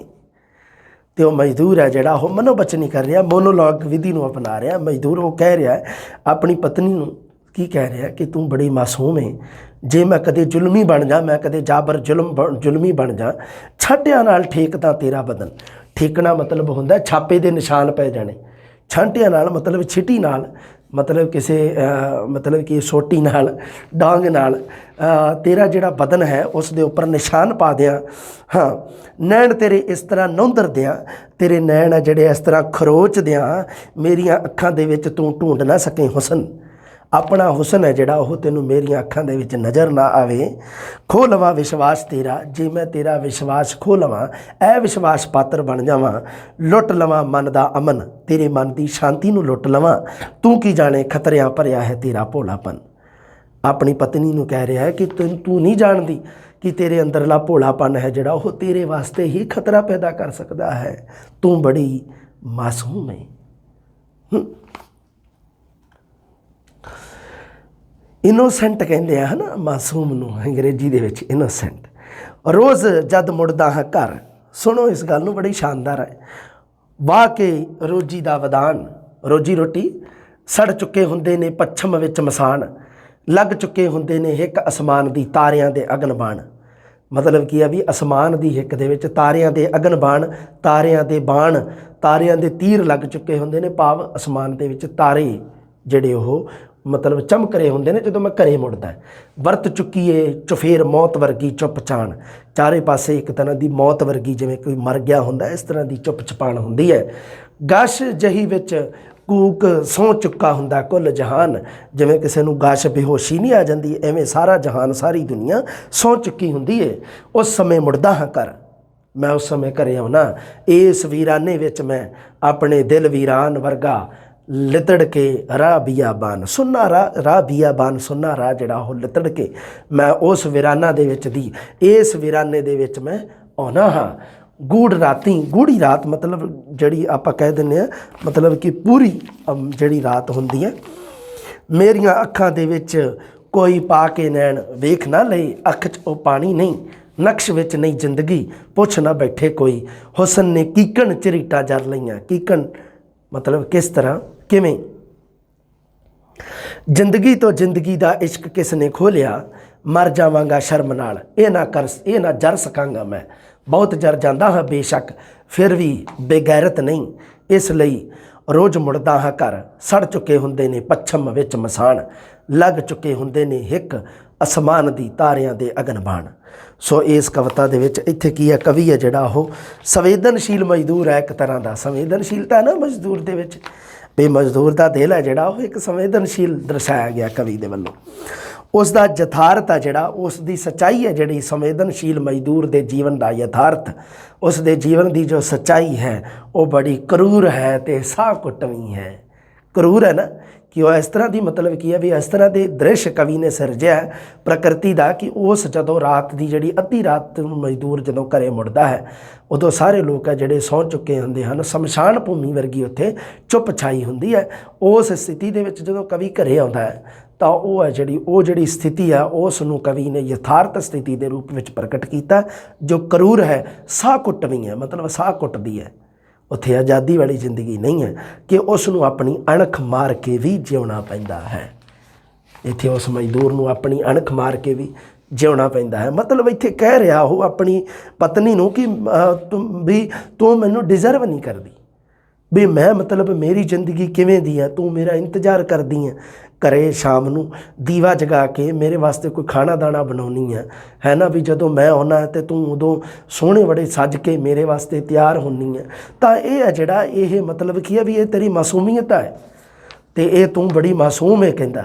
ਅਤੇ ਉਹ ਮਜ਼ਦੂਰ ਹੈ ਜਿਹੜਾ ਉਹ ਮਨੋਬਚਨੀ ਕਰ ਰਿਹਾ, ਮੋਨੋਲੋਗ ਵਿਧੀ ਨੂੰ ਅਪਣਾ ਰਿਹਾ। ਮਜ਼ਦੂਰ ਉਹ ਕਹਿ ਰਿਹਾ ਆਪਣੀ ਪਤਨੀ ਨੂੰ, ਕੀ ਕਹਿ ਰਿਹਾ ਕਿ ਤੂੰ ਬੜੀ ਮਾਸੂਮ ਹੈ। ਜੇ ਮੈਂ ਕਦੇ ਜ਼ੁਲਮੀ ਬਣ ਜਾ, ਮੈਂ ਕਦੇ ਜਾਬਰ ਜ਼ੁਲਮੀ ਬਣ ਜਾ, ਛਾਂਟਿਆਂ ਨਾਲ ਠੇਕਦਾ ਤੇਰਾ ਬਦਨ। ਠੇਕਣਾ ਮਤਲਬ ਹੁੰਦਾ ਛਾਪੇ ਦੇ ਨਿਸ਼ਾਨ ਪੈ ਜਾਣੇ। ਛਾਂਟਿਆਂ ਨਾਲ ਮਤਲਬ ਛਿਟੀ ਨਾਲ, ਮਤਲਬ ਕਿਸੇ ਮਤਲਬ ਕਿ ਸੋਟੀ ਨਾਲ, ਡਾਂਗ ਨਾਲ ਤੇਰਾ ਜਿਹੜਾ ਬਦਨ ਹੈ ਉਸ ਦੇ ਉੱਪਰ ਨਿਸ਼ਾਨ ਪਾ ਦਿਆਂ। ਹਾਂ, ਨੈਣ ਤੇਰੇ ਇਸ ਤਰ੍ਹਾਂ ਨੌਂਦਰਦਿਆਂ, ਤੇਰੇ ਨੈਣ ਆ ਜਿਹੜੇ ਇਸ ਤਰ੍ਹਾਂ ਖਰੋਚਦਿਆਂ, ਮੇਰੀਆਂ ਅੱਖਾਂ ਦੇ ਵਿੱਚ ਤੂੰ ਢੂੰਡ ਨਾ ਸਕੇ ਹੁਸਨ। ਆਪਣਾ ਹੁਸਨ ਹੈ ਜਿਹੜਾ ਉਹ ਤੈਨੂੰ ਮੇਰੀਆਂ ਅੱਖਾਂ ਦੇ ਵਿੱਚ ਨਜ਼ਰ ਨਾ ਆਵੇ। ਖੋਹ ਲਵਾਂ ਵਿਸ਼ਵਾਸ ਤੇਰਾ, ਜੇ ਮੈਂ ਤੇਰਾ ਵਿਸ਼ਵਾਸ ਖੋਹ ਲਵਾਂ, ਇਹ ਵਿਸ਼ਵਾਸ ਪਾਤਰ ਬਣ ਜਾਵਾਂ। ਲੁੱਟ ਲਵਾਂ ਮਨ ਦਾ ਅਮਨ, ਤੇਰੇ ਮਨ ਦੀ ਸ਼ਾਂਤੀ ਨੂੰ ਲੁੱਟ ਲਵਾਂ। ਤੂੰ ਕੀ ਜਾਣੇ ਖਤਰਿਆਂ ਭਰਿਆ ਹੈ ਤੇਰਾ ਭੋਲਾਪਨ। ਆਪਣੀ ਪਤਨੀ ਨੂੰ ਕਹਿ ਰਿਹਾ ਹੈ ਕਿ ਤੂੰ ਨਹੀਂ ਜਾਣਦੀ ਕਿ ਤੇਰੇ ਅੰਦਰਲਾ ਭੋਲਾਪਨ ਹੈ ਜਿਹੜਾ ਉਹ ਤੇਰੇ ਵਾਸਤੇ ਹੀ ਖਤਰਾ ਪੈਦਾ ਕਰ ਸਕਦਾ ਹੈ। ਤੂੰ ਬੜੀ ਮਾਸੂਮ ਹੈ। ਇਨੋਸੈਂਟ ਕਹਿੰਦੇ ਆ, ਹੈ ਨਾ, ਮਾਸੂਮ ਨੂੰ ਅੰਗਰੇਜ਼ੀ ਦੇ ਵਿੱਚ ਇਨੋਸੈਂਟ। ਰੋਜ਼ ਜਦ ਮੁੜਦਾ ਹਾਂ ਘਰ, ਸੁਣੋ ਇਸ ਗੱਲ ਨੂੰ, ਬੜੀ ਸ਼ਾਨਦਾਰ ਹੈ। ਵਾਹ ਕੇ ਰੋਜੀ ਦਾ ਵਦਾਨ, ਰੋਜੀ ਰੋਟੀ ਸੜ ਚੁੱਕੇ ਹੁੰਦੇ ਨੇ ਪੱਛਮ ਵਿੱਚ ਮਸਾਨ, ਲੱਗ ਚੁੱਕੇ ਹੁੰਦੇ ਨੇ ਹਿੱਕ ਅਸਮਾਨ ਦੀ ਤਾਰਿਆਂ ਦੇ ਅਗਨਬਾਣ। ਮਤਲਬ ਕੀ ਆ ਵੀ ਅਸਮਾਨ ਦੀ ਹਿੱਕ ਦੇ ਵਿੱਚ ਤਾਰਿਆਂ ਦੇ ਅਗਨਬਾਣ, ਤਾਰਿਆਂ ਦੇ ਬਾਣ, ਤਾਰਿਆਂ ਦੇ ਤੀਰ ਲੱਗ ਚੁੱਕੇ ਹੁੰਦੇ ਨੇ। ਭਾਵ ਅਸਮਾਨ ਦੇ ਵਿੱਚ ਤਾਰੇ ਜਿਹੜੇ ਉਹ ਮਤਲਬ ਚਮਕ ਰਹੇ ਹੁੰਦੇ ਨੇ ਜਦੋਂ ਮੈਂ ਘਰੇ ਮੁੜਦਾ। ਵਰਤ ਚੁੱਕੀਏ ਚੁਫੇਰ ਮੌਤ ਵਰਗੀ ਚੁੱਪ ਚਾਣ, ਚਾਰੇ ਪਾਸੇ ਇੱਕ ਤਰ੍ਹਾਂ ਦੀ ਮੌਤ ਵਰਗੀ, ਜਿਵੇਂ ਕੋਈ ਮਰ ਗਿਆ ਹੁੰਦਾ ਇਸ ਤਰ੍ਹਾਂ ਦੀ ਚੁੱਪ ਚਪਾਣ ਹੁੰਦੀ ਹੈ। ਗਸ਼ ਜਹੀ ਵਿੱਚ ਕੂਕ ਸੌਂ ਚੁੱਕਾ ਹੁੰਦਾ ਕੁੱਲ ਜਹਾਨ, ਜਿਵੇਂ ਕਿਸੇ ਨੂੰ ਗਸ਼ ਬੇਹੋਸ਼ੀ ਨਹੀਂ ਆ ਜਾਂਦੀ, ਐਵੇਂ ਸਾਰਾ ਜਹਾਨ, ਸਾਰੀ ਦੁਨੀਆ ਸੌਂ ਚੁੱਕੀ ਹੁੰਦੀ ਹੈ। ਉਸ ਸਮੇਂ ਮੁੜਦਾ ਹਾਂ ਘਰ, ਮੈਂ ਉਸ ਸਮੇਂ ਘਰੇ ਆਉਣਾ। ਇਸ ਵੀਰਾਨੇ ਵਿੱਚ ਮੈਂ ਆਪਣੇ ਦਿਲ ਵੀਰਾਨ ਵਰਗਾ ਲਿਤੜ ਕੇ ਰਾਹ ਬੀਆਬਾਨ, ਸੁੰਨਾ ਰਾਹ ਬੀਆਬਾਨ, ਸੁੰਨਾ ਰਾਹ ਜਿਹੜਾ ਉਹ ਲਿਤੜ ਕੇ ਮੈਂ ਉਸ ਵੀਰਾਨਾ ਦੇ ਵਿੱਚ ਦੀ, ਇਸ ਵੀਰਾਨੇ ਦੇ ਵਿੱਚ ਮੈਂ ਆਉਣਾ ਹਾਂ। ਗੂੜ ਰਾਤੀ, ਗੂੜੀ ਰਾਤ ਮਤਲਬ ਜਿਹੜੀ ਆਪਾਂ ਕਹਿ ਦਿੰਦੇ ਹਾਂ, ਮਤਲਬ ਕਿ ਪੂਰੀ ਜਿਹੜੀ ਰਾਤ ਹੁੰਦੀ ਹੈ। ਮੇਰੀਆਂ ਅੱਖਾਂ ਦੇ ਵਿੱਚ ਕੋਈ ਪਾ ਕੇ ਨੈਣ ਵੇਖ ਨਾ ਲਈ, ਅੱਖ 'ਚ ਉਹ ਪਾਣੀ ਨਹੀਂ, ਨਕਸ਼ ਵਿੱਚ ਨਹੀਂ ਜ਼ਿੰਦਗੀ, ਪੁੱਛ ਨਾ ਬੈਠੇ ਕੋਈ, ਹੁਸਨ ਨੇ ਕੀਕਣ ਝਰੀਟਾਂ ਜਰ ਲਈਆਂ। ਕੀਕਣ ਮਤਲਬ ਕਿਸ ਤਰ੍ਹਾਂ, ਕਿਵੇਂ। ਜ਼ਿੰਦਗੀ ਤੋਂ ਜ਼ਿੰਦਗੀ ਦਾ ਇਸ਼ਕ ਕਿਸ ਨੇ ਖੋਲਿਆ, ਮਰ ਜਾਵਾਂਗਾ ਸ਼ਰਮ ਨਾਲ, ਇਹ ਨਾ ਜਰ ਸਕਾਂਗਾ ਮੈਂ। ਬਹੁਤ ਜਰ ਜਾਂਦਾ ਹਾਂ ਬੇਸ਼ੱਕ, ਫਿਰ ਵੀ ਬੇਗੈਰਤ ਨਹੀਂ। ਇਸ ਲਈ ਰੋਜ਼ ਮੁੜਦਾ ਹਾਂ ਘਰ, ਸੜ ਚੁੱਕੇ ਹੁੰਦੇ ਨੇ ਪੱਛਮ ਵਿੱਚ ਮਸਾਣ, ਲੱਗ ਚੁੱਕੇ ਹੁੰਦੇ ਨੇ ਹਿੱਕ ਅਸਮਾਨ ਦੀ ਤਾਰਿਆਂ ਦੇ ਅਗਨਬਾਣ। ਸੋ ਇਸ ਕਵਿਤਾ ਦੇ ਵਿੱਚ ਇੱਥੇ ਕੀ ਹੈ, ਕਵੀ ਹੈ ਜਿਹੜਾ ਉਹ ਸੰਵੇਦਨਸ਼ੀਲ ਮਜ਼ਦੂਰ ਹੈ। ਇੱਕ ਤਰ੍ਹਾਂ ਦਾ ਸੰਵੇਦਨਸ਼ੀਲਤਾ ਨਾ ਮਜ਼ਦੂਰ ਦੇ ਵਿੱਚ, ਵੀ ਮਜ਼ਦੂਰ ਦਾ ਦਿਲ ਹੈ ਜਿਹੜਾ ਉਹ ਇੱਕ ਸੰਵੇਦਨਸ਼ੀਲ ਦਰਸਾਇਆ ਗਿਆ ਕਵੀ ਦੇ ਵੱਲੋਂ। ਉਸ ਦਾ ਯਥਾਰਥ ਆ ਜਿਹੜਾ, ਉਸ ਦੀ ਸੱਚਾਈ ਹੈ ਜਿਹੜੀ ਸੰਵੇਦਨਸ਼ੀਲ ਮਜ਼ਦੂਰ ਦੇ ਜੀਵਨ ਦਾ ਯਥਾਰਥ, ਉਸ ਦੇ ਜੀਵਨ ਦੀ ਜੋ ਸੱਚਾਈ ਹੈ ਉਹ ਬੜੀ ਕਰੂਰ ਹੈ ਅਤੇ ਸਾਹ ਕੁੱਟਵੀਂ ਹੈ। ਕਰੂਰ ਹੈ ਨਾ, ਕਿ ਉਹ ਇਸ ਤਰ੍ਹਾਂ ਦੀ, ਮਤਲਬ ਕੀ ਹੈ ਵੀ ਇਸ ਤਰ੍ਹਾਂ ਦੇ ਦ੍ਰਿਸ਼ ਕਵੀ ਨੇ ਸਿਰਜਿਆ ਪ੍ਰਕਿਰਤੀ ਦਾ ਕਿ ਉਸ ਜਦੋਂ ਰਾਤ ਦੀ ਜਿਹੜੀ ਅੱਧੀ ਰਾਤ ਨੂੰ ਮਜ਼ਦੂਰ ਜਦੋਂ ਘਰੇ ਮੁੜਦਾ ਹੈ, ਉਦੋਂ ਸਾਰੇ ਲੋਕ ਹੈ ਜਿਹੜੇ ਸੌਂ ਚੁੱਕੇ ਹੁੰਦੇ ਹਨ। ਸ਼ਮਸ਼ਾਨ ਭੂਮੀ ਵਰਗੀ ਉੱਥੇ ਚੁੱਪ ਛਾਈ ਹੁੰਦੀ ਹੈ। ਉਸ ਸਥਿਤੀ ਦੇ ਵਿੱਚ ਜਦੋਂ ਕਵੀ ਘਰੇ ਆਉਂਦਾ ਹੈ ਤਾਂ ਉਹ ਹੈ ਜਿਹੜੀ ਸਥਿਤੀ ਆ ਉਸ ਨੂੰ ਕਵੀ ਨੇ ਯਥਾਰਥ ਸਥਿਤੀ ਦੇ ਰੂਪ ਵਿੱਚ ਪ੍ਰਗਟ ਕੀਤਾ। ਜੋ ਕਰੂਰ ਹੈ ਸਾਹ ਕੁੱਟਵੀਂ ਹੈ, ਮਤਲਬ ਸਾਹ ਕੁੱਟਦੀ ਹੈ। ਉੱਥੇ ਆਜ਼ਾਦੀ ਵਾਲੀ ਜ਼ਿੰਦਗੀ ਨਹੀਂ ਹੈ ਕਿ ਉਸ ਨੂੰ ਆਪਣੀ ਅਣਖ ਮਾਰ ਕੇ ਵੀ ਜਿਉਣਾ ਪੈਂਦਾ ਹੈ। ਇੱਥੇ ਉਸ ਮਜ਼ਦੂਰ ਨੂੰ ਆਪਣੀ ਅਣਖ ਮਾਰ ਕੇ ਵੀ ਜਿਉਣਾ ਪੈਂਦਾ ਹੈ। ਮਤਲਬ ਇੱਥੇ ਕਹਿ ਰਿਹਾ ਉਹ ਆਪਣੀ ਪਤਨੀ ਨੂੰ ਕਿ ਤੂੰ ਮੈਨੂੰ ਡਿਜ਼ਰਵ ਨਹੀਂ ਕਰਦੀ, ਵੀ ਮੈਂ ਮਤਲਬ ਮੇਰੀ ਜ਼ਿੰਦਗੀ ਕਿਵੇਂ ਦੀ ਹੈ, ਤੂੰ ਮੇਰਾ ਇੰਤਜ਼ਾਰ ਕਰਦੀ ਹੈ। ਘਰੇ ਸ਼ਾਮ ਨੂੰ ਦੀਵਾ ਜਗਾ ਕੇ ਮੇਰੇ ਵਾਸਤੇ ਕੋਈ ਖਾਣਾ ਦਾਣਾ ਬਣਾਉਣੀ ਹੈ ਨਾ, ਵੀ ਜਦੋਂ ਮੈਂ ਆਉਣਾ ਅਤੇ ਤੂੰ ਉਦੋਂ ਸੋਹਣੇ ਬੜੇ ਸੱਜ ਕੇ ਮੇਰੇ ਵਾਸਤੇ ਤਿਆਰ ਹੁੰਨੀ ਹੈ। ਤਾਂ ਇਹ ਹੈ ਜਿਹੜਾ ਇਹ ਮਤਲਬ ਕੀ ਹੈ ਵੀ ਇਹ ਤੇਰੀ ਮਾਸੂਮੀਅਤ ਹੈ ਅਤੇ ਇਹ ਤੂੰ ਬੜੀ ਮਾਸੂਮ ਹੈ ਕਹਿੰਦਾ।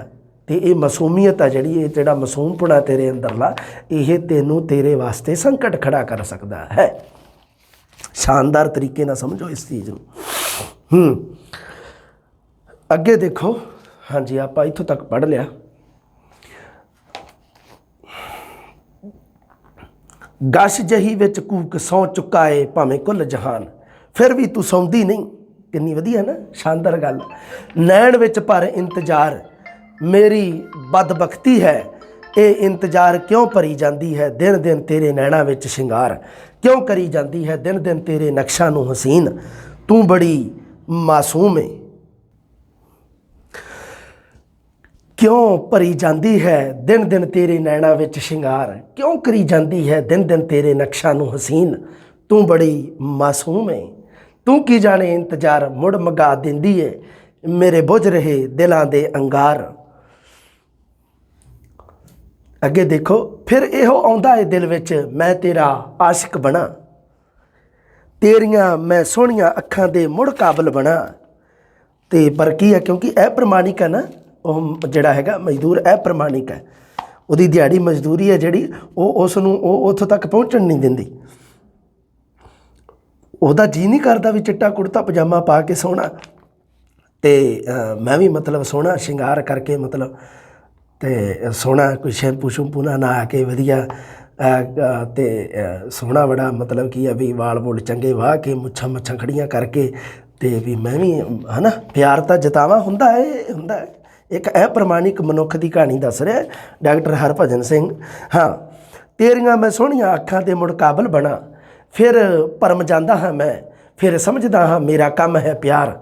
ਅਤੇ ਇਹ ਮਾਸੂਮੀਅਤ ਹੈ ਜਿਹੜੀ, ਇਹ ਜਿਹੜਾ ਮਾਸੂਮਪੁਣਾ ਤੇਰੇ ਅੰਦਰਲਾ, ਇਹ ਤੈਨੂੰ ਤੇਰੇ ਵਾਸਤੇ ਸੰਕਟ ਖੜਾ ਕਰ ਸਕਦਾ ਹੈ। ਸ਼ਾਨਦਾਰ ਤਰੀਕੇ ਨਾਲ ਸਮਝੋ ਇਸ ਚੀਜ਼ ਨੂੰ। ਅੱਗੇ ਦੇਖੋ, ਹਾਂਜੀ ਆਪਾਂ ਇੱਥੋਂ ਤੱਕ ਪੜ੍ਹ ਲਿਆ। ਗਸ਼ ਜਹੀ ਵਿੱਚ ਕੂਕ ਸੌਂ ਚੁੱਕਾ ਏ ਭਾਵੇਂ ਕੁੱਲ ਜਹਾਨ, ਫਿਰ ਵੀ ਤੂੰ ਸੌਂਦੀ ਨਹੀਂ। ਕਿੰਨੀ ਵਧੀਆ ਨਾ, ਸ਼ਾਨਦਾਰ ਗੱਲ। ਨੈਣ ਵਿੱਚ ਪਰ ਇੰਤਜ਼ਾਰ ਮੇਰੀ ਬਦਬਖਤੀ ਹੈ, ਇਹ ਇੰਤਜ਼ਾਰ ਕਿਉਂ ਭਰੀ ਜਾਂਦੀ ਹੈ, ਦਿਨ ਦਿਨ ਤੇਰੇ ਨੈਣਾਂ ਵਿੱਚ ਸ਼ਿੰਗਾਰ ਕਿਉਂ ਕਰੀ ਜਾਂਦੀ ਹੈ, ਦਿਨ ਦਿਨ ਤੇਰੇ ਨਕਸ਼ਾਂ ਨੂੰ ਹਸੀਨ, ਤੂੰ ਬੜੀ ਮਾਸੂਮ ਏ। ਕਿਉਂ ਭਰੀ ਜਾਂਦੀ ਹੈ ਦਿਨ ਦਿਨ ਤੇਰੇ ਨੈਣਾਂ ਵਿੱਚ ਸ਼ਿੰਗਾਰ, ਕਿਉਂ ਕਰੀ ਜਾਂਦੀ ਹੈ ਦਿਨ ਦਿਨ ਤੇਰੇ ਨਕਸ਼ਾਂ ਨੂੰ ਹਸੀਨ, ਤੂੰ ਬੜੀ ਮਾਸੂਮ ਏ। ਤੂੰ ਕੀ ਜਾਣੇ ਇੰਤਜ਼ਾਰ ਮੁੜ ਮਗਾ ਦਿੰਦੀ ਏ, ਮੇਰੇ ਬੁਝ ਰਹੇ ਦਿਲਾਂ ਦੇ ਅੰਗਾਰ। ਅੱਗੇ ਦੇਖੋ, ਫਿਰ ਇਹੋ ਆਉਂਦਾ ਏ ਦਿਲ ਵਿੱਚ ਮੈਂ ਤੇਰਾ ਆਸ਼ਿਕ ਬਣਾ, ਤੇਰੀਆਂ ਮੈਂ ਸੋਹਣੀਆਂ ਅੱਖਾਂ ਦੇ ਮੁੜ ਕਾਬਲ ਬਣਾ। ਅਤੇ ਪਰ ਕੀ ਹੈ, ਕਿਉਂਕਿ ਇਹ ਪ੍ਰਮਾਣਿਕ ਹੈ ਨਾ, ਉਹ ਜਿਹੜਾ ਹੈਗਾ ਮਜ਼ਦੂਰ ਇਹ ਪ੍ਰਮਾਣਿਕ ਹੈ, ਉਹਦੀ ਦਿਹਾੜੀ ਮਜ਼ਦੂਰੀ ਹੈ ਜਿਹੜੀ, ਉਹ ਉਸ ਨੂੰ ਉਹ ਉੱਥੋਂ ਤੱਕ ਪਹੁੰਚਣ ਨਹੀਂ ਦਿੰਦੀ। ਉਹਦਾ ਜੀਅ ਨਹੀਂ ਕਰਦਾ ਵੀ ਚਿੱਟਾ ਕੁੜਤਾ ਪਜਾਮਾ ਪਾ ਕੇ ਸੋਹਣਾ, ਅਤੇ ਮੈਂ ਵੀ ਮਤਲਬ ਸੋਹਣਾ ਸ਼ਿੰਗਾਰ ਕਰਕੇ ਮਤਲਬ ਅਤੇ ਸੋਹਣਾ ਕੋਈ ਸ਼ੈਂਪੂ ਸ਼ੂੰਪੂ ਨਾਲ ਨਹਾ ਕੇ ਵਧੀਆ, ਅਤੇ ਸੋਹਣਾ ਬੜਾ ਮਤਲਬ ਕੀ ਆ ਵੀ ਵਾਲ ਵੂਲ ਚੰਗੇ ਵਾਹ ਕੇ ਮੁੱਛਾਂ ਮੱਛਾਂ ਖੜੀਆਂ ਕਰਕੇ, ਅਤੇ ਵੀ ਮੈਂ ਵੀ ਹੈ ਨਾ ਪਿਆਰ ਤਾਂ ਜਤਾਵਾਂ। ਹੁੰਦਾ ਹੈ ਇੱਕ ਇਹ ਪ੍ਰਮਾਣਿਕ ਮਨੁੱਖ ਦੀ ਕਹਾਣੀ ਦੱਸ ਰਿਹਾ ਡਾਕਟਰ ਹਰਭਜਨ ਸਿੰਘ। ਹਾਂ, ਤੇਰੀਆਂ ਮੈਂ ਸੋਹਣੀਆਂ ਅੱਖਾਂ ਦੇ ਮੁੜ ਕਾਬਲ ਬਣਾ, ਫਿਰ ਭਰਮ ਜਾਂਦਾ ਹਾਂ ਮੈਂ, ਫਿਰ ਸਮਝਦਾ ਹਾਂ ਮੇਰਾ ਕੰਮ ਹੈ ਪਿਆਰ,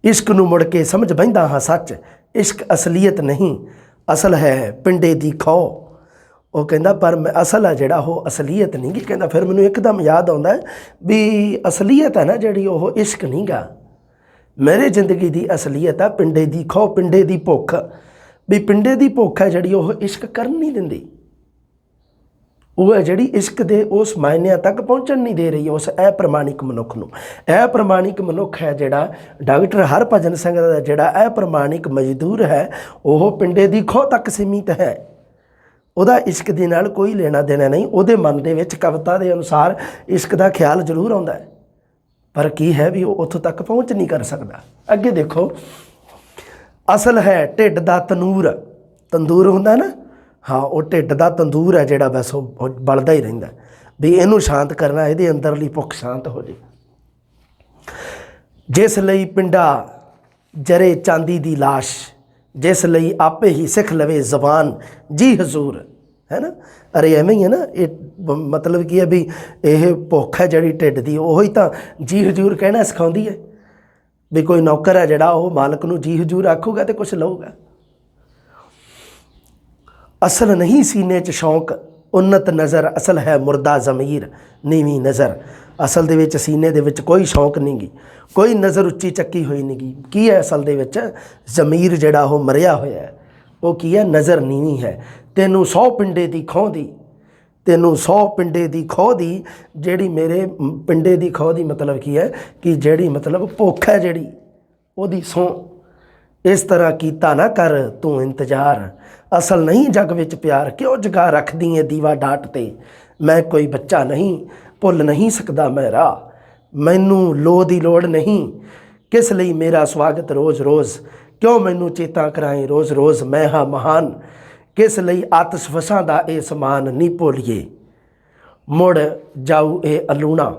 ਇਸ਼ਕ ਨੂੰ ਮੁੜ ਕੇ ਸਮਝ ਬਹਿੰਦਾ ਹਾਂ ਸੱਚ, ਇਸ਼ਕ ਅਸਲੀਅਤ ਨਹੀਂ ਅਸਲ ਹੈ ਪਿੰਡੇ ਦੀ ਖੋ। ਉਹ ਕਹਿੰਦਾ ਪਰ ਮੈਂ ਅਸਲ ਹੈ ਜਿਹੜਾ ਉਹ ਅਸਲੀਅਤ ਨਹੀਂ ਗੀ। ਕਹਿੰਦਾ ਫਿਰ ਮੈਨੂੰ ਇੱਕਦਮ ਯਾਦ ਆਉਂਦਾ ਵੀ ਅਸਲੀਅਤ ਹੈ ਨਾ ਜਿਹੜੀ, ਉਹ ਇਸ਼ਕ ਨਹੀਂ ਗਾ। ਮੇਰੇ ਜ਼ਿੰਦਗੀ ਦੀ ਅਸਲੀਅਤ ਆ ਪਿੰਡੇ ਦੀ ਖੋ, ਪਿੰਡੇ ਦੀ ਭੁੱਖ, ਵੀ ਪਿੰਡੇ ਦੀ ਭੁੱਖ ਹੈ ਜਿਹੜੀ ਉਹ ਇਸ਼ਕ ਕਰਨ ਨਹੀਂ ਦਿੰਦੀ। ਉਹ ਹੈ ਜਿਹੜੀ ਇਸ਼ਕ ਦੇ ਉਸ ਮਾਇਨਿਆਂ ਤੱਕ ਪਹੁੰਚਣ ਨਹੀਂ ਦੇ ਰਹੀ ਉਸ ਅਪ੍ਰਮਾਣਿਕ ਮਨੁੱਖ ਨੂੰ। ਅਪ੍ਰਮਾਣਿਕ ਮਨੁੱਖ ਹੈ ਜਿਹੜਾ ਡਾਕਟਰ ਹਰਭਜਨ ਸਿੰਘ ਦਾ ਜਿਹੜਾ ਅਪ੍ਰਮਾਣਿਕ ਮਜ਼ਦੂਰ ਹੈ, ਉਹ ਪਿੰਡੇ ਦੀ ਖੋਹ ਤੱਕ ਸੀਮਿਤ ਹੈ। ਉਹਦਾ ਇਸ਼ਕ ਦੇ ਨਾਲ ਕੋਈ ਲੈਣਾ ਦੇਣਾ ਨਹੀਂ। ਉਹਦੇ ਮਨ ਦੇ ਵਿੱਚ ਕਵਿਤਾ ਦੇ ਅਨੁਸਾਰ ਇਸ਼ਕ ਦਾ ਖਿਆਲ ਜ਼ਰੂਰ ਆਉਂਦਾ ਹੈ, ਪਰ ਕੀ ਹੈ ਵੀ ਉਹ ਉੱਥੋਂ ਤੱਕ ਪਹੁੰਚ ਨਹੀਂ ਕਰ ਸਕਦਾ। ਅੱਗੇ ਦੇਖੋ, ਅਸਲ ਹੈ ਢਿੱਡ ਦਾ ਤਨੂਰ, ਤੰਦੂਰ ਹੁੰਦਾ ਨਾ, ਹਾਂ ਉਹ ਢਿੱਡ ਦਾ ਤੰਦੂਰ ਹੈ ਜਿਹੜਾ ਬਸ ਉਹ ਬਲਦਾ ਹੀ ਰਹਿੰਦਾ, ਵੀ ਇਹਨੂੰ ਸ਼ਾਂਤ ਕਰਨਾ, ਇਹਦੇ ਅੰਦਰਲੀ ਭੁੱਖ ਸ਼ਾਂਤ ਹੋ ਜੇ। ਜਿਸ ਲਈ ਪਿੰਡਾ ਜਰੇ ਚਾਂਦੀ ਦੀ ਲਾਸ਼, ਜਿਸ ਲਈ ਆਪੇ ਹੀ ਸਿੱਖ ਲਵੇ ਜ਼ਬਾਨ ਜੀ ਹਜ਼ੂਰ, ਹੈ ਨਾ। ਅਰੇ ਐਵੇਂ ਹੀ ਹੈ ਨਾ, ਇਹ ਮਤਲਬ ਕੀ ਹੈ ਵੀ ਇਹ ਭੁੱਖ ਹੈ ਜਿਹੜੀ ਢਿੱਡ ਦੀ, ਉਹੀ ਤਾਂ ਜੀ ਹਜ਼ੂਰ ਕਹਿਣਾ ਸਿਖਾਉਂਦੀ ਹੈ। ਵੀ ਕੋਈ ਨੌਕਰ ਹੈ ਜਿਹੜਾ ਉਹ ਮਾਲਕ ਨੂੰ ਜੀ ਹਜ਼ੂਰ ਆਖੂਗਾ ਅਤੇ ਕੁਛ ਲਊਗਾ। ਅਸਲ ਨਹੀਂ ਸੀਨੇ 'ਚ ਸ਼ੌਂਕ ਉन्नत ਨਜ਼ਰ, ਅਸਲ ਹੈ ਮੁਰਦਾ ਜ਼ਮੀਰ ਨੀਵੀਂ ਨਜ਼ਰ। ਅਸਲ ਦੇ ਵਿੱਚ ਸੀਨੇ ਦੇ ਵਿੱਚ ਕੋਈ ਸ਼ੌਂਕ ਨਹੀਂ ਗੀ, ਕੋਈ ਨਜ਼ਰ ਉੱਚੀ ਚੱਕੀ ਹੋਈ ਨਹੀਂ ਗੀ। ਕੀ ਹੈ ਅਸਲ ਦੇ ਵਿੱਚ? ਜ਼ਮੀਰ ਜਿਹੜਾ ਉਹ ਮਰਿਆ ਹੋਇਆ ਹੈ। ਉਹ ਕੀ ਹੈ? ਨਜ਼ਰ ਨੀਵੀਂ ਹੈ। ਤੈਨੂੰ 100 ਪਿੰਡੇ ਦੀ ਖੋਹ ਦੀ, ਤੈਨੂੰ 100 ਪਿੰਡੇ ਦੀ ਖੋਹ ਦੀ, ਜਿਹੜੀ ਮੇਰੇ ਪਿੰਡੇ ਦੀ ਖੋਹ ਦੀ ਮਤਲਬ ਕੀ ਹੈ ਕਿ ਜਿਹੜੀ ਮਤਲਬ ਭੁੱਖ ਹੈ ਜਿਹੜੀ ਉਹਦੀ ਸਹੁੰ। ਇਸ ਤਰ੍ਹਾਂ ਕੀਤਾ ਨਾ ਕਰ ਤੂੰ ਇੰਤਜ਼ਾਰ, ਅਸਲ ਨਹੀਂ ਜੱਗ ਵਿੱਚ ਪਿਆਰ, ਕਿਉਂ ਜਗਾ ਰੱਖਦੀ ਏ ਦੀਵਾ ਡਾਟ 'ਤੇ। ਮੈਂ ਕੋਈ ਬੱਚਾ ਨਹੀਂ, ਭੁੱਲ ਨਹੀਂ ਸਕਦਾ ਮੈਂ ਰਾਹ, ਮੈਨੂੰ ਲੋਹ ਦੀ ਲੋੜ ਨਹੀਂ, ਕਿਸ ਲਈ ਮੇਰਾ ਸਵਾਗਤ ਰੋਜ਼ ਰੋਜ਼, ਕਿਉਂ ਮੈਨੂੰ ਚੇਤਾ ਕਰਾਏ ਰੋਜ਼ ਰੋਜ਼, ਮੈਂ ਹਾਂ ਮਹਾਨ, ਕਿਸ ਲਈ ਆਤਿਸ਼ ਫਸਾਂ ਦਾ ਇਹ ਸਮਾਨ ਨਹੀਂ ਭੁੱਲੀਏ। ਮੁੜ ਜਾਊ ਇਹ ਅਲੂਣਾ,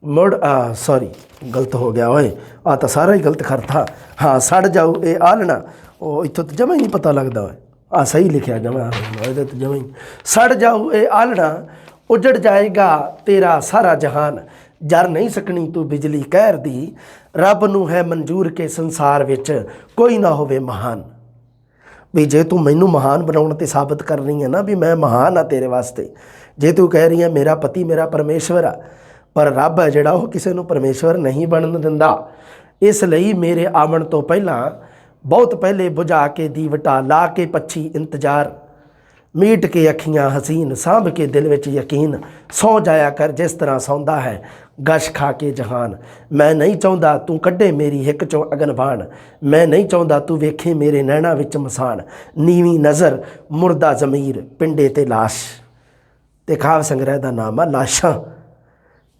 ਮੁੜ ਸੌਰੀ ਗਲਤ ਹੋ ਗਿਆ ਓਏ, ਆ ਤਾਂ ਸਾਰਾ ਹੀ ਗਲਤ ਕਰਤਾ। ਹਾਂ, ਸੜ ਜਾਊ ਇਹ ਆਲਣਾ, ਉਹ ਇੱਥੋਂ ਤਾਂ ਜਮਾਂ ਹੀ ਨਹੀਂ ਪਤਾ ਲੱਗਦਾ ਓਏ। ਆ ਸਹੀ ਲਿਖਿਆ ਜਮਾਂ, ਇਹਦੇ ਤਾਂ ਜਮਾਂ ਹੀ। ਸੜ ਜਾਊ ਇਹ ਆਲਣਾ, ਉਜੜ ਜਾਏਗਾ ਤੇਰਾ ਸਾਰਾ ਜਹਾਨ। ਜਰ ਨਹੀਂ ਸਕਣੀ ਤੂੰ ਬਿਜਲੀ ਕਹਿਰ ਦੀ, ਰੱਬ ਨੂੰ ਹੈ ਮਨਜ਼ੂਰ ਕੇ ਸੰਸਾਰ ਵਿੱਚ ਕੋਈ ਨਾ ਹੋਵੇ ਮਹਾਨ। ਵੀ ਜੇ ਤੂੰ ਮੈਨੂੰ ਮਹਾਨ ਬਣਾਉਣ ਤੇ ਸਾਬਤ ਕਰ ਰਹੀ ਹੈ ਨਾ ਵੀ ਮੈਂ ਮਹਾਨ ਆ ਤੇਰੇ ਵਾਸਤੇ, ਜੇ ਤੂੰ ਕਹਿ ਰਹੀ ਹੈ ਮੇਰਾ ਪਤੀ ਮੇਰਾ ਪਰਮੇਸ਼ਵਰ ਆ, ਪਰ ਰੱਬ ਹੈ ਜਿਹੜਾ ਉਹ ਕਿਸੇ ਨੂੰ ਪਰਮੇਸ਼ਵਰ ਨਹੀਂ ਬਣਨ ਦਿੰਦਾ। ਇਸ ਲਈ ਮੇਰੇ ਆਵਣ ਤੋਂ ਪਹਿਲਾਂ ਬਹੁਤ ਪਹਿਲੇ ਬੁਝਾ ਕੇ ਦੀਵਟਾ, ਲਾ ਕੇ ਪੱਛੀ ਇੰਤਜ਼ਾਰ, ਮੀਟ ਕੇ ਅੱਖੀਆਂ ਹਸੀਨ, ਸਾਂਭ ਕੇ ਦਿਲ ਵਿੱਚ ਯਕੀਨ, ਸੌ ਜਾਇਆ ਕਰ ਜਿਸ ਤਰ੍ਹਾਂ ਸੌਂਦਾ ਹੈ ਗਸ਼ ਖਾ ਕੇ ਜਹਾਨ। ਮੈਂ ਨਹੀਂ ਚਾਹੁੰਦਾ ਤੂੰ ਕੱਢੇ ਮੇਰੀ ਹਿੱਕ ਚੋਂ ਅਗਨਬਾਣ, ਮੈਂ ਨਹੀਂ ਚਾਹੁੰਦਾ ਤੂੰ ਵੇਖੇ ਮੇਰੇ ਨੈਣਾ ਵਿੱਚ ਮਸਾਨ। ਨੀਵੀਂ ਨਜ਼ਰ ਮੁਰਦਾ ਜ਼ਮੀਰ, ਪਿੰਡੇ ਤੇ ਲਾਸ਼। ਤੇ ਕਾਵਿ ਸੰਗ੍ਰਹਿ ਦਾ ਨਾਮ ਆ ਲਾਸ਼ਾਂ।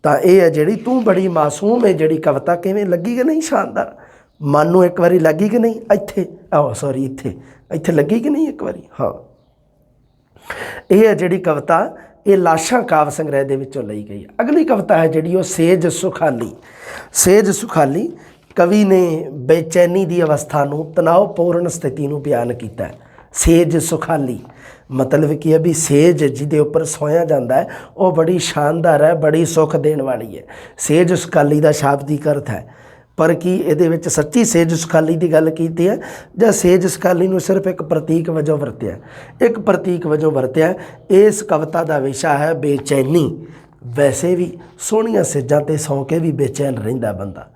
ਤਾਂ ਇਹ ਹੈ ਜਿਹੜੀ ਤੂੰ ਬੜੀ ਮਾਸੂਮ ਹੈ ਜਿਹੜੀ ਕਵਿਤਾ, ਕਿਵੇਂ ਲੱਗੀ ਕਿ ਨਹੀਂ ਸ਼ਾਨਦਾਰ? ਮਨ ਨੂੰ ਇੱਕ ਵਾਰੀ ਲੱਗੀ ਕਿ ਨਹੀਂ? ਇੱਥੇ ਸੌਰੀ ਇੱਥੇ ਲੱਗੀ ਕਿ ਨਹੀਂ ਇੱਕ ਵਾਰੀ? ਹਾਂ, ਇਹ ਹੈ ਜਿਹੜੀ ਕਵਿਤਾ, ਇਹ ਲਾਸ਼ਾਂ ਕਾਵਿ ਸੰਗ੍ਰਹਿ ਦੇ ਵਿੱਚੋਂ ਲਈ ਗਈ ਹੈ। ਅਗਲੀ ਕਵਿਤਾ ਹੈ ਜਿਹੜੀ ਉਹ ਸੇਜ ਸੁਖਾਲੀ। ਸੇਜ ਸੁਖਾਲੀ ਕਵੀ ਨੇ ਬੇਚੈਨੀ ਦੀ ਅਵਸਥਾ ਨੂੰ, ਤਣਾਅਪੂਰਨ ਸਥਿਤੀ ਨੂੰ ਬਿਆਨ ਕੀਤਾ ਹੈ। ਸੇਜ ਸੁਖਾਲੀ ਮਤਲਬ ਕੀ ਹੈ ਵੀ ਸੇਜ ਜਿਹਦੇ ਉੱਪਰ ਸੋਇਆ ਜਾਂਦਾ ਹੈ ਉਹ ਬੜੀ ਸ਼ਾਨਦਾਰ ਹੈ, ਬੜੀ ਸੁੱਖ ਦੇਣ ਵਾਲੀ ਹੈ। ਸੇਜ ਸੁਖਾਲੀ ਦਾ ਸ਼ਾਬਦਿਕ ਅਰਥ ਹੈ, ਪਰ ਕੀ ਇਹਦੇ ਵਿੱਚ ਸੱਚੀ ਸੇਜ ਸੁਖਾਲੀ ਦੀ ਗੱਲ ਕੀਤੀ ਹੈ ਜਾਂ ਸੇਜ ਸੁਖਾਲੀ ਨੂੰ ਸਿਰਫ ਇੱਕ ਪ੍ਰਤੀਕ ਵਜੋਂ ਵਰਤਿਆ? ਇੱਕ ਪ੍ਰਤੀਕ ਵਜੋਂ ਵਰਤਿਆ। ਇਸ ਕਵਿਤਾ ਦਾ ਵਿਸ਼ਾ ਹੈ ਬੇਚੈਨੀ। ਵੈਸੇ ਵੀ ਸੋਹਣੀਆਂ ਸੇਜਾਂ 'ਤੇ ਸੌਂ ਕੇ ਵੀ ਬੇਚੈਨ ਰਹਿੰਦਾ ਬੰਦਾ।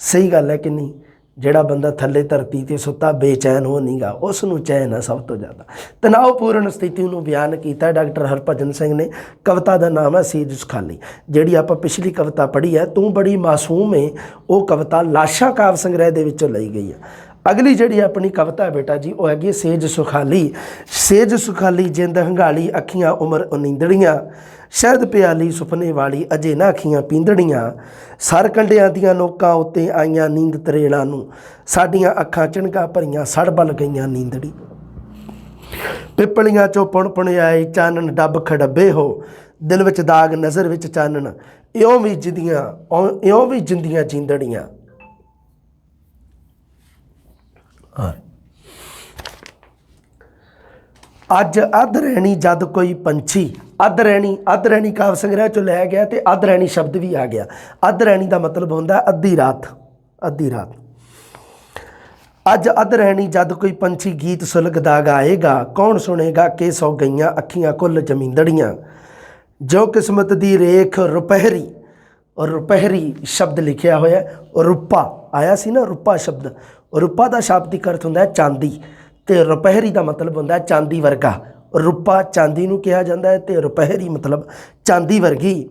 ਸਹੀ ਗੱਲ ਹੈ ਕਿ ਨਹੀਂ? ਜਿਹੜਾ ਬੰਦਾ ਥੱਲੇ ਧਰਤੀ 'ਤੇ ਸੁੱਤਾ ਬੇਚੈਨ ਹੋ ਨਹੀਂਗਾ, ਉਸ ਨੂੰ ਚੈਨ ਹੈ ਸਭ ਤੋਂ ਜ਼ਿਆਦਾ। ਤਣਾਅਪੂਰਨ ਸਥਿਤੀ ਨੂੰ ਬਿਆਨ ਕੀਤਾ ਡਾਕਟਰ ਹਰਭਜਨ ਸਿੰਘ ਨੇ। ਕਵਿਤਾ ਦਾ ਨਾਮ ਹੈ ਸੇਜ ਸੁਖਾਲੀ। ਜਿਹੜੀ ਆਪਾਂ ਪਿਛਲੀ ਕਵਿਤਾ ਪੜ੍ਹੀ ਹੈ ਤੂੰ ਬੜੀ ਮਾਸੂਮ ਹੈ, ਉਹ ਕਵਿਤਾ ਲਾਸ਼ਾਂ ਕਾਵਿ ਸੰਗ੍ਰਹਿ ਦੇ ਵਿੱਚੋਂ ਲਈ ਗਈ ਹੈ। ਅਗਲੀ ਜਿਹੜੀ ਆਪਣੀ ਕਵਿਤਾ ਹੈ ਬੇਟਾ ਜੀ, ਉਹ ਹੈਗੀ ਸੇਜ ਸੁਖਾਲੀ। ਸੇਜ ਸੁਖਾਲੀ ਜਿੰਦ ਹੰਗਾਲੀ, ਅੱਖੀਆਂ ਉਮਰ ਉਨੀਂਦੜੀਆਂ, ਸ਼ਹਿਦ ਪਿਆਲੀ ਸੁਪਨੇ ਵਾਲੀ, ਅਜੇ ਨਾ ਅੱਖੀਆਂ ਪੀਂਦੜੀਆਂ। ਸਰ ਕੰਢਿਆਂ ਦੀਆਂ ਲੋਕਾਂ ਉੱਤੇ ਆਈਆਂ ਨੀਂਦ ਤਰੇੜਾਂ ਨੂੰ, ਸਾਡੀਆਂ ਅੱਖਾਂ ਚਿਣਕਾਂ ਭਰੀਆਂ ਸੜ ਬਲ ਗਈਆਂ ਨੀਂਦੜੀ। ਪਿੱਪਲੀਆਂ ਚੋਂ ਪੁਣ ਪੁਣ ਆਏ ਚਾਨਣ, ਡੱਬ ਖੜੱਬੇ ਹੋ, ਦਿਲ ਵਿੱਚ ਦਾਗ ਨਜ਼ਰ ਵਿੱਚ ਚਾਨਣ, ਇਉਂ ਵੀ ਜਿੰਦੀਆਂ ਜੀਂਦੜੀਆਂ। ਅੱਜ ਅੱਧ ਰਹਿਣੀ ਜਦ ਕੋਈ ਪੰਛੀ। ਅੱਧ ਰਹਿਣੀ ਕਾਵਿ ਸੰਗ੍ਰਹਿ ਚੋਂ ਲਿਆ ਗਿਆ ਤੇ ਅੱਧ ਰਹਿਣੀ ਸ਼ਬਦ ਵੀ ਆ ਗਿਆ। ਅੱਧ ਰਹਿਣੀ ਦਾ ਮਤਲਬ ਹੁੰਦਾ ਅੱਧੀ ਰਾਤ। ਅੱਜ ਅੱਧ ਰਹਿਣੀ ਜਦ ਕੋਈ ਪੰਛੀ ਗੀਤ ਸੁਲਗਦਾ ਗਾਏਗਾ, ਕੌਣ ਸੁਣੇਗਾ ਕਿ ਸੌ ਗਈਆਂ ਅੱਖੀਆਂ ਕੁੱਲ ਜ਼ਮੀਂਦੜੀਆਂ। ਜੋ ਕਿਸਮਤ ਦੀ ਰੇਖ ਰੁਪਹਿਰੀ, ਔਰ ਰੁਪਹਿਰੀ ਸ਼ਬਦ ਲਿਖਿਆ ਹੋਇਆ, ਰੁਪਾ ਆਇਆ ਸੀ ਨਾ, ਰੁਪਾ ਸ਼ਬਦ। ਰੁਪਾ ਦਾ ਸ਼ਾਬਦਿਕ ਅਰਥ ਹੁੰਦਾ ਹੈ ਚਾਂਦੀ, ਤੇ ਰੁਪਹਿਰੀ ਦਾ ਮਤਲਬ ਹੁੰਦਾ ਹੈ ਚਾਂਦੀ ਵਰਗਾ। ਰੁਪਾ ਚਾਂਦੀ ਨੂੰ ਕਿਹਾ ਜਾਂਦਾ ਹੈ ਤੇ ਰੁਪਹਿਰੀ ਮਤਲਬ ਚਾਂਦੀ ਵਰਗੀ।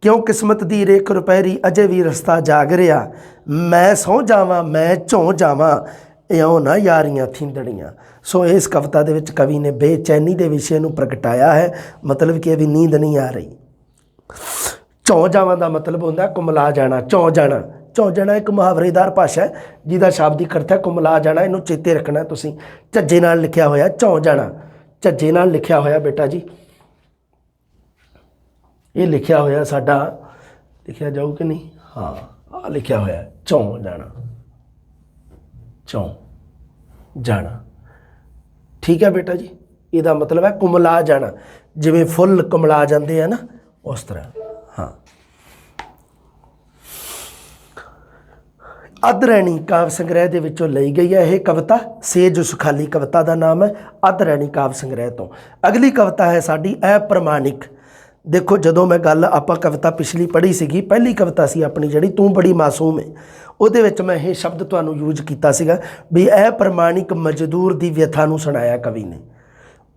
ਕਿਉਂ ਕਿਸਮਤ ਦੀ ਰੇਖ ਰੁਪਹਿਰੀ, ਅਜੇ ਵੀ ਰਸਤਾ ਜਾਗ ਰਿਹਾ, ਮੈਂ ਸਹੁੰ ਜਾਵਾਂ ਮੈਂ ਝੋਂ ਜਾਵਾਂ, ਇਉਂ ਨਾ ਯਾਰੀਆਂ ਥੀਂਦੜੀਆਂ। ਸੋ ਇਸ ਕਵਿਤਾ ਦੇ ਵਿੱਚ ਕਵੀ ਨੇ ਬੇਚੈਨੀ ਦੇ ਵਿਸ਼ੇ ਨੂੰ ਪ੍ਰਗਟਾਇਆ ਹੈ। ਮਤਲਬ ਕਿ ਵੀ ਨੀਂਦ ਨਹੀਂ ਆ ਰਹੀ। ਝੋਂ ਜਾਵਾਂ ਦਾ ਮਤਲਬ ਹੁੰਦਾ ਕੁਮਲਾ ਜਾਣਾ, ਝੋਂ ਜਾਣਾ ਇੱਕ ਮੁਹਾਵਰੇਦਾਰ ਭਾਸ਼ਾ ਹੈ ਜਿਹਦਾ ਸ਼ਾਬਦਿਕ ਅਰਥ ਹੈ ਕੁਮਲਾ ਜਾਣਾ। ਇਹਨੂੰ ਚੇਤੇ ਰੱਖਣਾ ਤੁਸੀਂ। ਝੱਜੇ ਨਾਲ ਲਿਖਿਆ ਹੋਇਆ ਝੋਂ ਜਾਣਾ, ਝੱਜੇ ਨਾਲ ਲਿਖਿਆ ਹੋਇਆ ਬੇਟਾ ਜੀ। ਇਹ ਲਿਖਿਆ ਹੋਇਆ ਸਾਡਾ, ਲਿਖਿਆ ਜਾਊ ਕਿ ਨਹੀਂ? ਹਾਂ, ਆਹ ਲਿਖਿਆ ਹੋਇਆ ਝੋਂ ਜਾਣਾ। ਠੀਕ ਹੈ ਬੇਟਾ ਜੀ। ਇਹਦਾ ਮਤਲਬ ਹੈ ਕੁਮਲਾ ਜਾਣਾ, ਜਿਵੇਂ ਫੁੱਲ ਕੁਮਲਾ ਜਾਂਦੇ ਆ ਨਾ, ਉਸ ਤਰ੍ਹਾਂ। ਹਾਂ, ਅੱਧ ਰਹਿਣੀ ਕਾਵਿ ਸੰਗ੍ਰਹਿ ਦੇ ਵਿੱਚੋਂ ਲਈ ਗਈ ਹੈ ਇਹ ਕਵਿਤਾ। ਸੇਜ ਸੁਖਾਲੀ ਕਵਿਤਾ ਦਾ ਨਾਮ ਹੈ, ਅੱਧ ਰਹਿਣੀ ਕਾਵਿ ਸੰਗ੍ਰਹਿ ਤੋਂ। ਅਗਲੀ ਕਵਿਤਾ ਹੈ ਸਾਡੀ ਅਪ੍ਰਮਾਣਿਕ। ਦੇਖੋ, ਜਦੋਂ ਮੈਂ ਗੱਲ ਆਪਾਂ ਕਵਿਤਾ ਪਿਛਲੀ ਪੜ੍ਹੀ ਸੀਗੀ, ਪਹਿਲੀ ਕਵਿਤਾ ਸੀ ਆਪਣੀ ਜਿਹੜੀ ਤੂੰ ਬੜੀ ਮਾਸੂਮ ਹੈ, ਉਹਦੇ ਵਿੱਚ ਮੈਂ ਇਹ ਸ਼ਬਦ ਤੁਹਾਨੂੰ ਯੂਜ ਕੀਤਾ ਸੀਗਾ ਵੀ ਅਪ੍ਰਮਾਣਿਕ ਮਜ਼ਦੂਰ ਦੀ ਵਿਅਥਾ ਨੂੰ ਸੁਣਾਇਆ ਕਵੀ ਨੇ।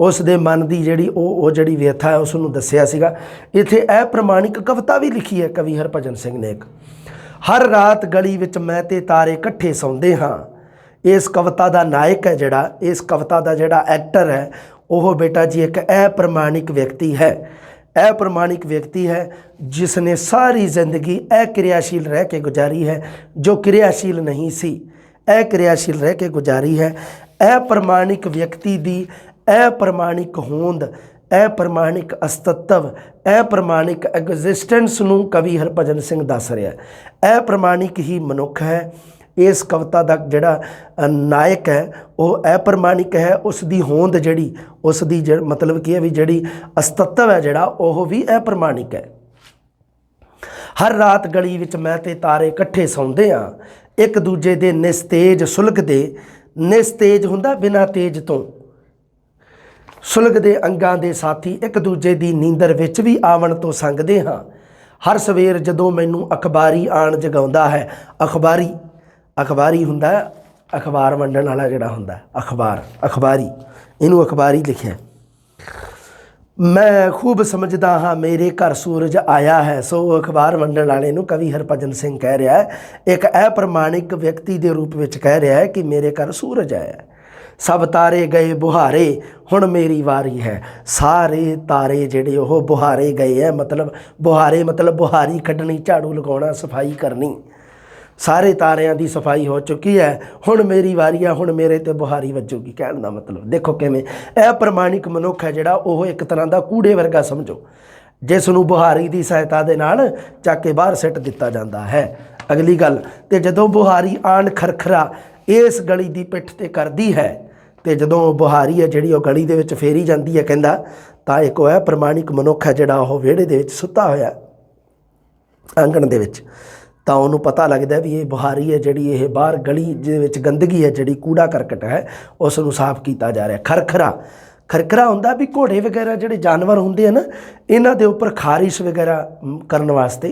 ਉਸ ਦੇ ਮਨ ਦੀ ਜਿਹੜੀ ਉਹ ਜਿਹੜੀ ਵਿਅਥਾ ਹੈ ਉਸ ਨੂੰ ਦੱਸਿਆ ਸੀਗਾ। ਇੱਥੇ ਅਪ੍ਰਮਾਣਿਕ ਕਵਿਤਾ ਵੀ ਲਿਖੀ ਹੈ ਕਵੀ ਹਰਭਜਨ ਸਿੰਘ ਨੇ ਇੱਕ। ਹਰ ਰਾਤ ਗਲੀ ਵਿੱਚ ਮੈਂ ਤੇ ਤਾਰੇ ਇਕੱਠੇ ਸੌਂਦੇ ਹਾਂ। ਇਸ ਕਵਿਤਾ ਦਾ ਨਾਇਕ ਹੈ ਜਿਹੜਾ, ਇਸ ਕਵਿਤਾ ਦਾ ਜਿਹੜਾ ਐਕਟਰ ਹੈ ਉਹ ਬੇਟਾ ਜੀ ਇੱਕ ਅਪ੍ਰਮਾਣਿਕ ਵਿਅਕਤੀ ਹੈ। ਅਪ੍ਰਮਾਣਿਕ ਵਿਅਕਤੀ ਹੈ ਜਿਸ ਨੇ ਸਾਰੀ ਜ਼ਿੰਦਗੀ ਅਕਿਰਿਆਸ਼ੀਲ ਰਹਿ ਕੇ ਗੁਜ਼ਾਰੀ ਹੈ, ਜੋ ਕਿਰਿਆਸ਼ੀਲ ਨਹੀਂ ਸੀ, ਅਕਿਰਿਆਸ਼ੀਲ ਰਹਿ ਕੇ ਗੁਜ਼ਾਰੀ ਹੈ। ਅਪ੍ਰਮਾਣਿਕ ਵਿਅਕਤੀ ਦੀ ਅਪ੍ਰਮਾਣਿਕ ਹੋਂਦ, ਅਪ੍ਰਮਾਣਿਕ ਅਸਤਿਤਵ, ਅਪ੍ਰਮਾਣਿਕ ਐਗਜ਼ਿਸਟੈਂਸ ਨੂੰ ਕਵੀ ਹਰਭਜਨ ਸਿੰਘ ਦੱਸ ਰਿਹਾ। ਅਪ੍ਰਮਾਣਿਕ ਹੀ ਮਨੁੱਖ ਹੈ इस कविता का जिहड़ा नायक है वह अप्रमाणिक है, उसकी होंद जिहड़ी उसकी मतलब की है भी जिहड़ी अस्तित्व है जिहड़ा वह भी अप्रमाणिक है। हर रात गली विच मैं ते तारे इकट्ठे सौंदे हाँ, एक दूजे दे निस्तेज सुलगदे, निस्तेज हुंदा बिना तेज तो, सुलगदे अंगां दे साथी एक दूजे दी नींदर विच भी आवन तो संगदे हाँ। हर सवेर जदों मैनू अखबारी आण जगाउंदा है, अखबारी अखबारी हुंदा अखबार वंडण वाला जिहड़ा हुंदा अखबार, अखबारी इनू अखबारी लिखिया। मैं खूब समझदा हाँ मेरे घर सूरज आया है। सो अखबार वंडण वाले नू कवि हरभजन सिंह कह रहा है, एक अप्रमाणिक व्यक्ति के रूप में कह रहा है कि मेरे घर सूरज आया है। सब तारे गए बुहारे हुण मेरी वारी है। सारे तारे जिहड़े ओह बुहारे गए है, मतलब बुहारे मतलब बुहारी कड्ढनी, झाड़ू लगाउणा, सफाई करनी। सारे तारियां की सफाई हो चुकी है, हुण मेरी वारी है, हुण मेरे ते बुहारी वजूगी। कहण दा मतलब देखो किवें अप्रमाणिक मनुख है जिहड़ा ओह एक तरह का कूड़े वर्गा समझो, जिस नूं बुहारी की सहायता दे नाल चक के बाहर सिट दिता जाता है। अगली गल, ते जदों बुहारी आण खरखरा इस गली की पिठ ते करदी है, तो जदों बुहारी है जिहड़ी ओह गली दे विच फेरी जाती है, कहंदा तां एक अप्रमाणिक मनुख है जिहड़ा ओह विहड़े दे विच सुत्ता होया आंगण दे विच, तो उन्होंने पता लगता भी ये बुहारी है जिहड़ी ये बाहर गली दे विच गंदगी है जिहड़ी कूड़ा करकट है उसनूं साफ किया जा रहा है। खरखरा खरखरा हुंदा भी घोड़े वगैरह जिहड़े जानवर हुंदे हैं ना, इन्हां दे उपर खारिश वगैरह करन वास्ते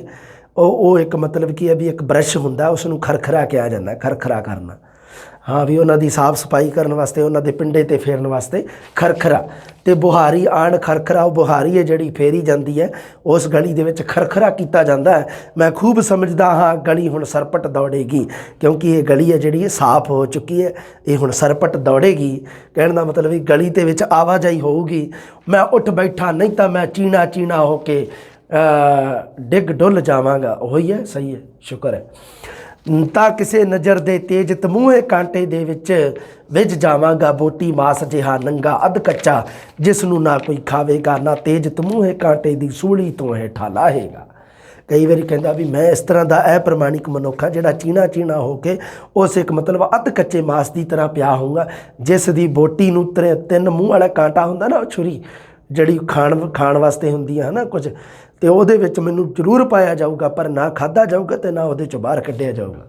वो एक मतलब की है भी एक ब्रश हुंदा, उसनूं खरखरा कहा जाता, खरखरा करना। हाँ भी उन्हां दी साफ सफाई करने वास्ते, उन्हां दे पिंडे ते फेरन वास्ते खरखरा। ते बुहारी आण खरखरा, वो बुहारी है जिहड़ी फेरी जाती है, उस गली दे विच खरखरा किया जाता है। मैं खूब समझदा हाँ गली हुण सरपट दौड़ेगी, क्योंकि ये गली है जिहड़ी साफ हो चुकी है, ये हुण सरपट दौड़ेगी। कहण दा मतलब ये गली दे विच आवाजाही होऊगी। मैं उठ बैठा नहीं तो मैं चीना चीना होके डिग डुल जावांगा। वही है, सही है, शुक्र है। ਤਾਂ ਕਿਸੇ ਨਜ਼ਰ ਦੇ ਤੇਜ ਤਮੂਹੇ ਕਾਂਟੇ ਦੇ ਵਿੱਚ ਵਿਝ ਜਾਵਾਂਗਾ, ਬੋਟੀ ਮਾਸ ਜਿਹਾ ਨੰਗਾ ਅੱਧ ਕੱਚਾ, ਜਿਸ ਨੂੰ ਨਾ ਕੋਈ ਖਾਵੇਗਾ, ਨਾ ਤੇਜ ਤਮੂਹੇ ਕਾਂਟੇ ਦੀ ਸੂਲੀ ਤੋਂ ਹੇਠਾਂ ਲਾਹੇਗਾ। ਕਈ ਵਾਰੀ ਕਹਿੰਦਾ ਵੀ ਮੈਂ ਇਸ ਤਰ੍ਹਾਂ ਦਾ ਅਪ੍ਰਮਾਣਿਕ ਮਨੁੱਖ ਹਾਂ ਜਿਹੜਾ ਚੀਣਾ ਚੀਣਾ ਹੋ ਕੇ ਉਸ ਇੱਕ ਮਤਲਬ ਅੱਧ ਕੱਚੇ ਮਾਸ ਦੀ ਤਰ੍ਹਾਂ ਪਿਆ ਹੋਊਗਾ, ਜਿਸ ਦੀ ਬੋਟੀ ਨੂੰ ਤਿੰਨ ਮੂੰਹ ਵਾਲਾ ਕਾਂਟਾ ਹੁੰਦਾ ਨਾ, ਛੁਰੀ ਜਿਹੜੀ ਖਾਣ ਵਾਸਤੇ ਹੁੰਦੀ ਹੈ ਨਾ ਕੁਝ, ਤੇ ਉਹਦੇ ਵਿੱਚ ਮੈਨੂੰ ਜ਼ਰੂਰ ਪਾਇਆ ਜਾਊਗਾ, ਪਰ ਨਾ ਖਾਧਾ ਜਾਊਗਾ ਤੇ ਨਾ ਉਹਦੇ ਚੋਂ ਬਾਹਰ ਕੱਢਿਆ ਜਾਊਗਾ।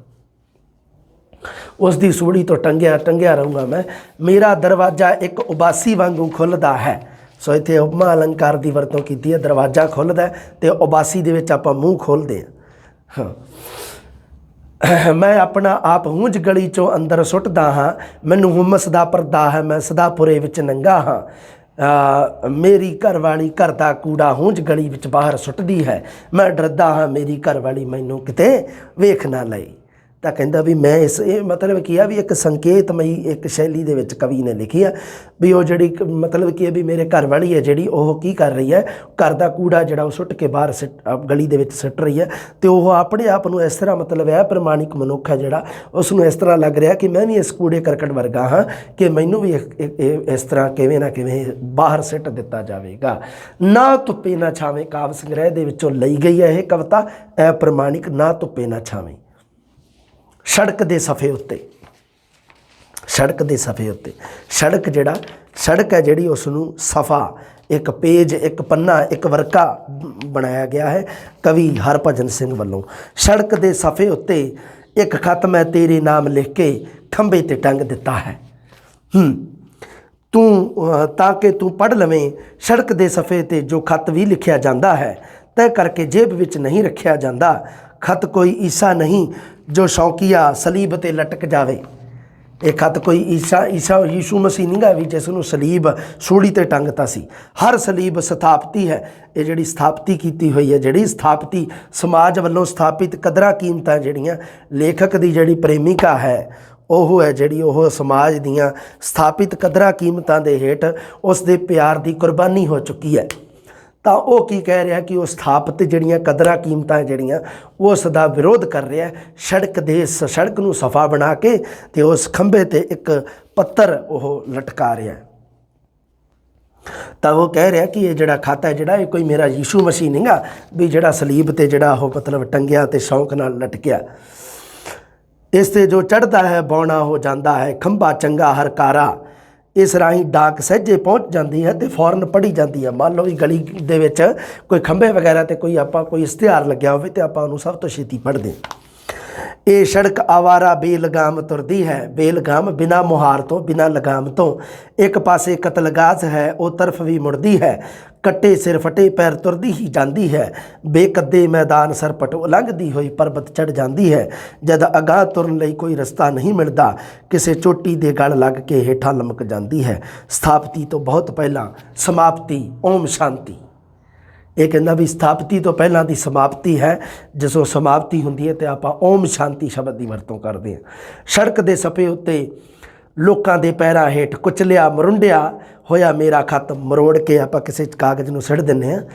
ਉਸ ਦੀ ਸੂੜੀ ਤੋਂ ਟੰਗਿਆ ਰਹੂੰਗਾ ਮੈਂ। ਮੇਰਾ ਦਰਵਾਜ਼ਾ ਇੱਕ ਉਬਾਸੀ ਵਾਂਗੂ ਖੁੱਲ੍ਹਦਾ ਹੈ। ਸੋ ਇੱਥੇ ਉਪਮਾ ਅਲੰਕਾਰ ਦੀ ਵਰਤੋਂ ਕੀਤੀ ਹੈ। ਦਰਵਾਜ਼ਾ ਖੁੱਲ੍ਹਦਾ ਤੇ ਉਬਾਸੀ ਦੇ ਵਿੱਚ ਆਪਾਂ ਮੂੰਹ ਖੋਲ੍ਹਦੇ ਹਾਂ। ਮੈਂ ਆਪਣਾ ਆਪ ਹੂੰਝ ਗਲੀ ਚੋਂ ਅੰਦਰ ਸੁੱਟਦਾ ਹਾਂ, ਮੈਨੂੰ ਹੁਮਸ ਦਾ ਪਰਦਾ ਹੈ, ਮੈਂ ਸਦਾਪੁਰੇ ਵਿੱਚ ਨੰਗਾ ਹਾਂ। मेरी घरवाली घर का कूड़ा हूंज गली विच बाहर सुटदी है, मैं डरदा हाँ मेरी घरवाली मैनू किते वेख ना लई। तो कहता भी मैं इस मतलब की है भी एक संकेतमई एक शैली दे विच कवि ने लिखी है भी वो जी मतलब की है भी मेरे घर वाली है जी वो की कर रही है, घर का कूड़ा जो सुट के बाहर गली दे विच सुट रही है, तो वह अपने आप को इस तरह मतलब है प्रमाणिक मनुख है जोड़ा उसनों इस तरह लग रहा कि मैं भी इस कूड़े करकट वर्गा हाँ कि मैनू भी इस तरह किवें ना किवें बाहर सिट दिता जाएगा। ना धुप्पे ना छावें काव्य संग्रह दे विचों लई गई है यह कविता अप्रमाणिक ना धुप्पे ना छावें। सड़क के सफ़े उत्ते सड़क के सफ़े उत्ते सड़क जिहड़ा सड़क है जिहड़ी उसनूं सफ़ा एक पेज एक पन्ना एक वर्का बनाया गया है कवि हरभजन सिंह वालों। सड़क के सफ़े उत्ते एक खत मैं तेरे नाम लिख के खंभे ते टंग दिता है, तू ताकि तू पढ़ लवें। सड़क के सफ़े ते जो खत भी लिखिया जाता है तय करके जेब विच नहीं रखिया जाता। खत कोई ईसा नहीं जो शौकिया सलीब ते लटक जावे। ये खत कोई ईसा यीशु मसीह नहीं गा भी जिसनों सलीब सूड़ी ते टंगता सी। हर सलीब स्थापती है, ये जिहड़ी स्थापती की हुई है, जिहड़ी स्थापती समाज वालों स्थापित कदरां कीमतां जिहड़ियां लेखक की जिहड़ी प्रेमिका है ਉਹ है जिहड़ी ਉਹ समाज दियां स्थापित कदरां कीमतां दे हेठ उस दे प्यार की कुर्बानी हो चुकी है। तो वह की कह रहा कि वह स्थापित जिहड़ियां कदरां कीमतां जिहड़ियां उस दा विरोध कर रहा है। सड़क नूं सफ़ा बना के ते उस खंभे ते एक पत्थर वह लटका रहा है। तो वो कह रहा कि ये जिहड़ा खत है जिहड़ा ये कोई मेरा यीशु मसीह नहीं गा भी जिहड़ा सलीब ते जिहड़ा वो मतलब टंगिया ते शौक नाल लटकिया। इस ते जो चढ़ता है बौना हो जाता है, खंभा चंगा हरकारा। इस राही डाक सहजे पहुँच जाती है तो फौरन पढ़ी जाती है। मान लो भी गली दे विच कोई खंभे वगैरह ते कोई इश्तिहार लग्या होवे ते आपां उहनूं सब तो छेती पढ़दे। ये सड़क आवारा बेलगाम तुरदी है, बेलगाम बिना मुहार तो बिना लगाम तो। एक पासे कतलगाज है वो तरफ भी मुड़दी है, कट्टे सिर फटे पैर तुरदी ही जाती है। बेकद्दे मैदान सरपट उलंघदी हुई परबत चढ़ जाती है। जद अगाह तुरन लई कोई रस्ता नहीं मिलता, किसी चोटी दे गल लग के हेठा लमक जाती है। स्थापति तो बहुत पहला, समाप्ति ओम शांति। ये कहना भी स्थापति तो पहला की समाप्ति है, जिसों समाप्ति होंदी है तो आप ओम शांति शब्द की वरतों करते हैं। सड़क के सफ़े उत्ते लोगों के पैरों हेठ कुचलिया मरुंडिया होया मेरा खत, मरोड़ के आप किसी कागज़ में सिड़ दें।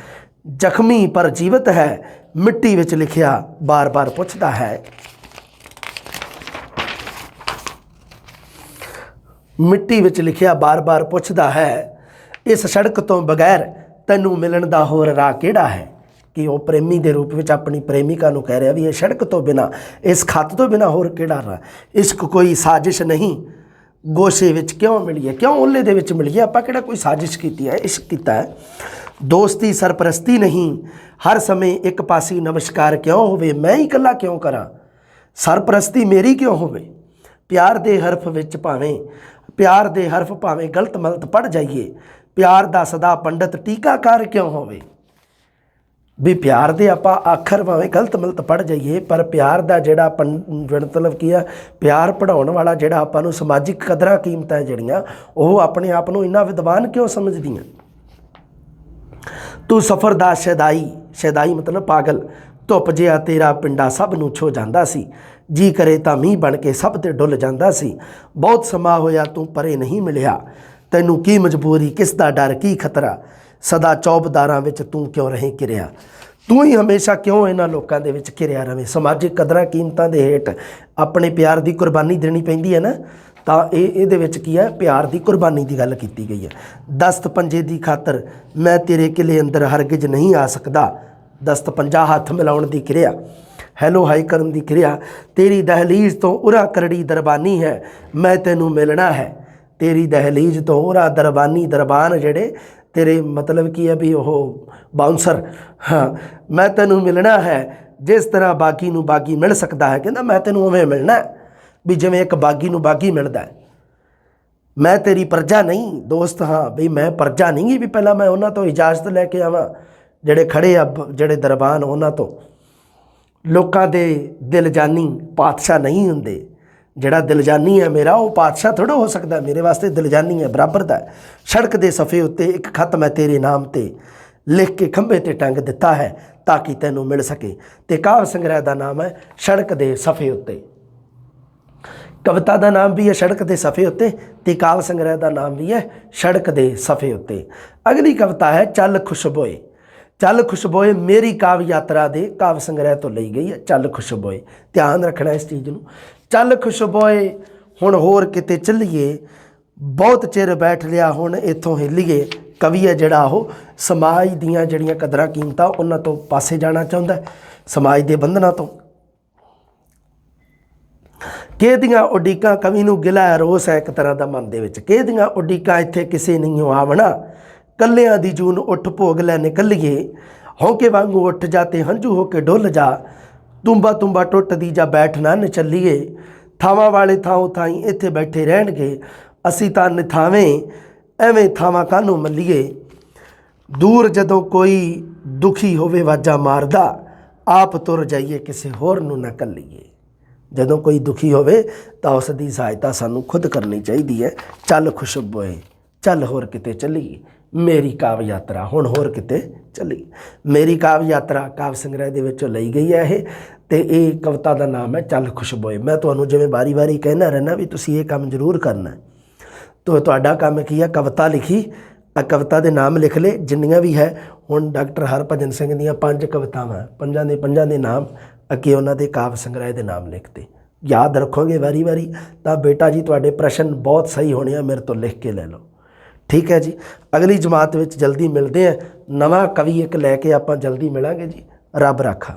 जख्मी पर जीवित है, मिट्टी विच लिखिया बार बार पुछदा है। मिट्टी विच लिखिया बार बार पुछदा है, इस सड़क तो बगैर तैनू मिलन दा होर राह किहड़ा है। कि वो प्रेमी के रूप में अपनी प्रेमिका नूं कह रहा भी ये सड़क तो बिना, इस खत तो बिना होर किहड़ा राह। इश्क कोई साजिश नहीं, गोशे विच क्यों मिलीए, क्यों ओले दे विच मिलीए, आपां किहड़ा कोई साजिश कीती है, इश्क कीता है। दोस्ती सरपरस्ती नहीं, हर समय एक पासी नमस्कार क्यों होवे, मैं ही कला क्यों करा, सरपरस्ती मेरी क्यों होवे। प्यार दे हरफ विच भावें गलत मलत पढ़ जाइए, प्यार दा सदा पंडित टीकाकार क्यों होवे। भी प्यार दे आपां आखर भावें गलत मलत पढ़ जाइए, पर प्यार दा जिहड़ा मतलब की है, प्यार पढ़ाउण वाला जिहड़ा आपां नूं समाजिक कदरां कीमतां जिहड़ियां ओह अपने आप नूं इन्ना विद्वान क्यों समझदियां। तू सफ़र दा शैदाई मतलब पागल, धुप जिहा तेरा पिंडा सब नूं छो जांदा सी। जी करे तां मींह बन के सब ते डुल जांदा सी। बहुत समा होया तू परे नहीं मिलिया, तैनू की मजबूरी किसदा डर की खतरा। सदा चौबदारां विच तू क्यों रहे घिरिया, तू ही हमेशा क्यों इन्हां लोकां दे विच घिरिया रहे। समाजिक कदरां कीमतां दे हेठ अपने प्यार की कुर्बानी देनी पैंदी है ना, तां इहदे विच की है, प्यार की कुर्बानी की गल कीती गई है। दस्त पंजे की खातर मैं तेरे किले अंदर हरगिज नहीं आ सकदा। दस्त पंजा हथ मिलाउण की क्रिया, हैलो हाई करन की क्रिया। तेरी दहलीज तो उरा करड़ी दरबानी है, मैं तैनू मिलना है। तेरी दहलीज तो उरा दरबानी दरबान जेड़े तेरे मतलब की है भी वो बाउंसर, हाँ मैं तैनू मिलना है। जिस तरह बागी नू बागी मिल सकता है, कहना मैं तैनू उवें मिलना है भी जिवें एक बागी नू बागी मिलता है। मैं तेरी प्रजा नहीं दोस्त, हाँ बई मैं प्रजा नहीं भी पहला मैं उन्हां तो इजाजत लैके आवां जेड़े खड़े अब जेड़े दरबान उन्हां तो। लोकां दे दिल जानी पातशाह नहीं हुंदे, जिहड़ा दिल जानी है मेरा वो पातशाह थोड़ा हो सकता, मेरे वास्ते दिल जानी है बराबर दा। सड़क दे सफ़े उत्ते एक खत मैं तेरे नाम ते लिख के खंभे ते टंग दिता है ताकि तैनू मिल सके। ते काव्य संग्रह का नाम है सड़क दे सफ़े उत्ते। कविता का नाम भी है सड़क दे सफ़े उत्ते ते काव्य संग्रह का नाम भी है सड़क दे सफ़े उत्ते। अगली कविता है चल खुशबोए। चल खुशबोए मेरी काव्य यात्रा दे काव्य संग्रह तो ली गई है। चल खुशबोए, ध्यान रखना इस चीज़ नूं। चल खुशबोए हुण होर किते चलीए, बहुत चिर बैठ लिया हुण इत्थों हिलीए। कवि है जिहड़ा वो समाज दीयां जिहड़ियां कदरां कीमतां उन्हां तो पासे जाना चाहुंदा है, समाज दे बंधनां तो। किहदियां उडीकां कवि नूं गिला रोस है एक तरह दा मन दे विच। किहदियां उडीकां इत्थे किसे नहीं आवणा, कल्लियां दी जून उठ भोग लै निकलीए। हौके वांगू उठ जा ते हंझू होके डुल जा, तुंबा तुंबा टुटदी जा बैठ ना नचलीए। थावां वाले थाओं थाई इत्थे बैठे रहणगे, असीं तां निथावें एवें थावां काहनूं मल्लीए। दूर जदों कोई दुखी होवे वाजा मारदा, आप तुर जाइए किसी होर नूं ना कल्लीए। जदों कोई दुखी होवे तां उस दी सहायता सानूं खुद करनी चाहिदी है। चल खुशबोए, चल होर किते चलीए। मेरी काव्य यात्रा हुण होर किते चली। मेरी काव्य यात्रा काव्य संग्रह दे विचों लई गई है ये, ते ये कविता का नाम है चल खुशबोए। मैं तुहानूं जिवें बारी बारी कहना रहना भी तुसीं ये काम जरूर करना है। तो तुहाडा काम की है कविता लिखी, कविता के नाम लिख ले जिन्नियां भी है। हुण डॉक्टर हरभजन सिंह दीयां 5 कवितावां, पंजां दे नाम अगे उन्हां दे काव्य संग्रह के नाम लिखते। याद रखोगे वारी वारी तो बेटा जी तुहाडे प्रश्न बहुत सही होने हैं, मेरे तो लिख के ले लो। ठीक है जी, अगली जमात में जल्दी मिलते हैं। नवा कवि एक लैके आपां जल्दी मिलांगे जी। रब राखा।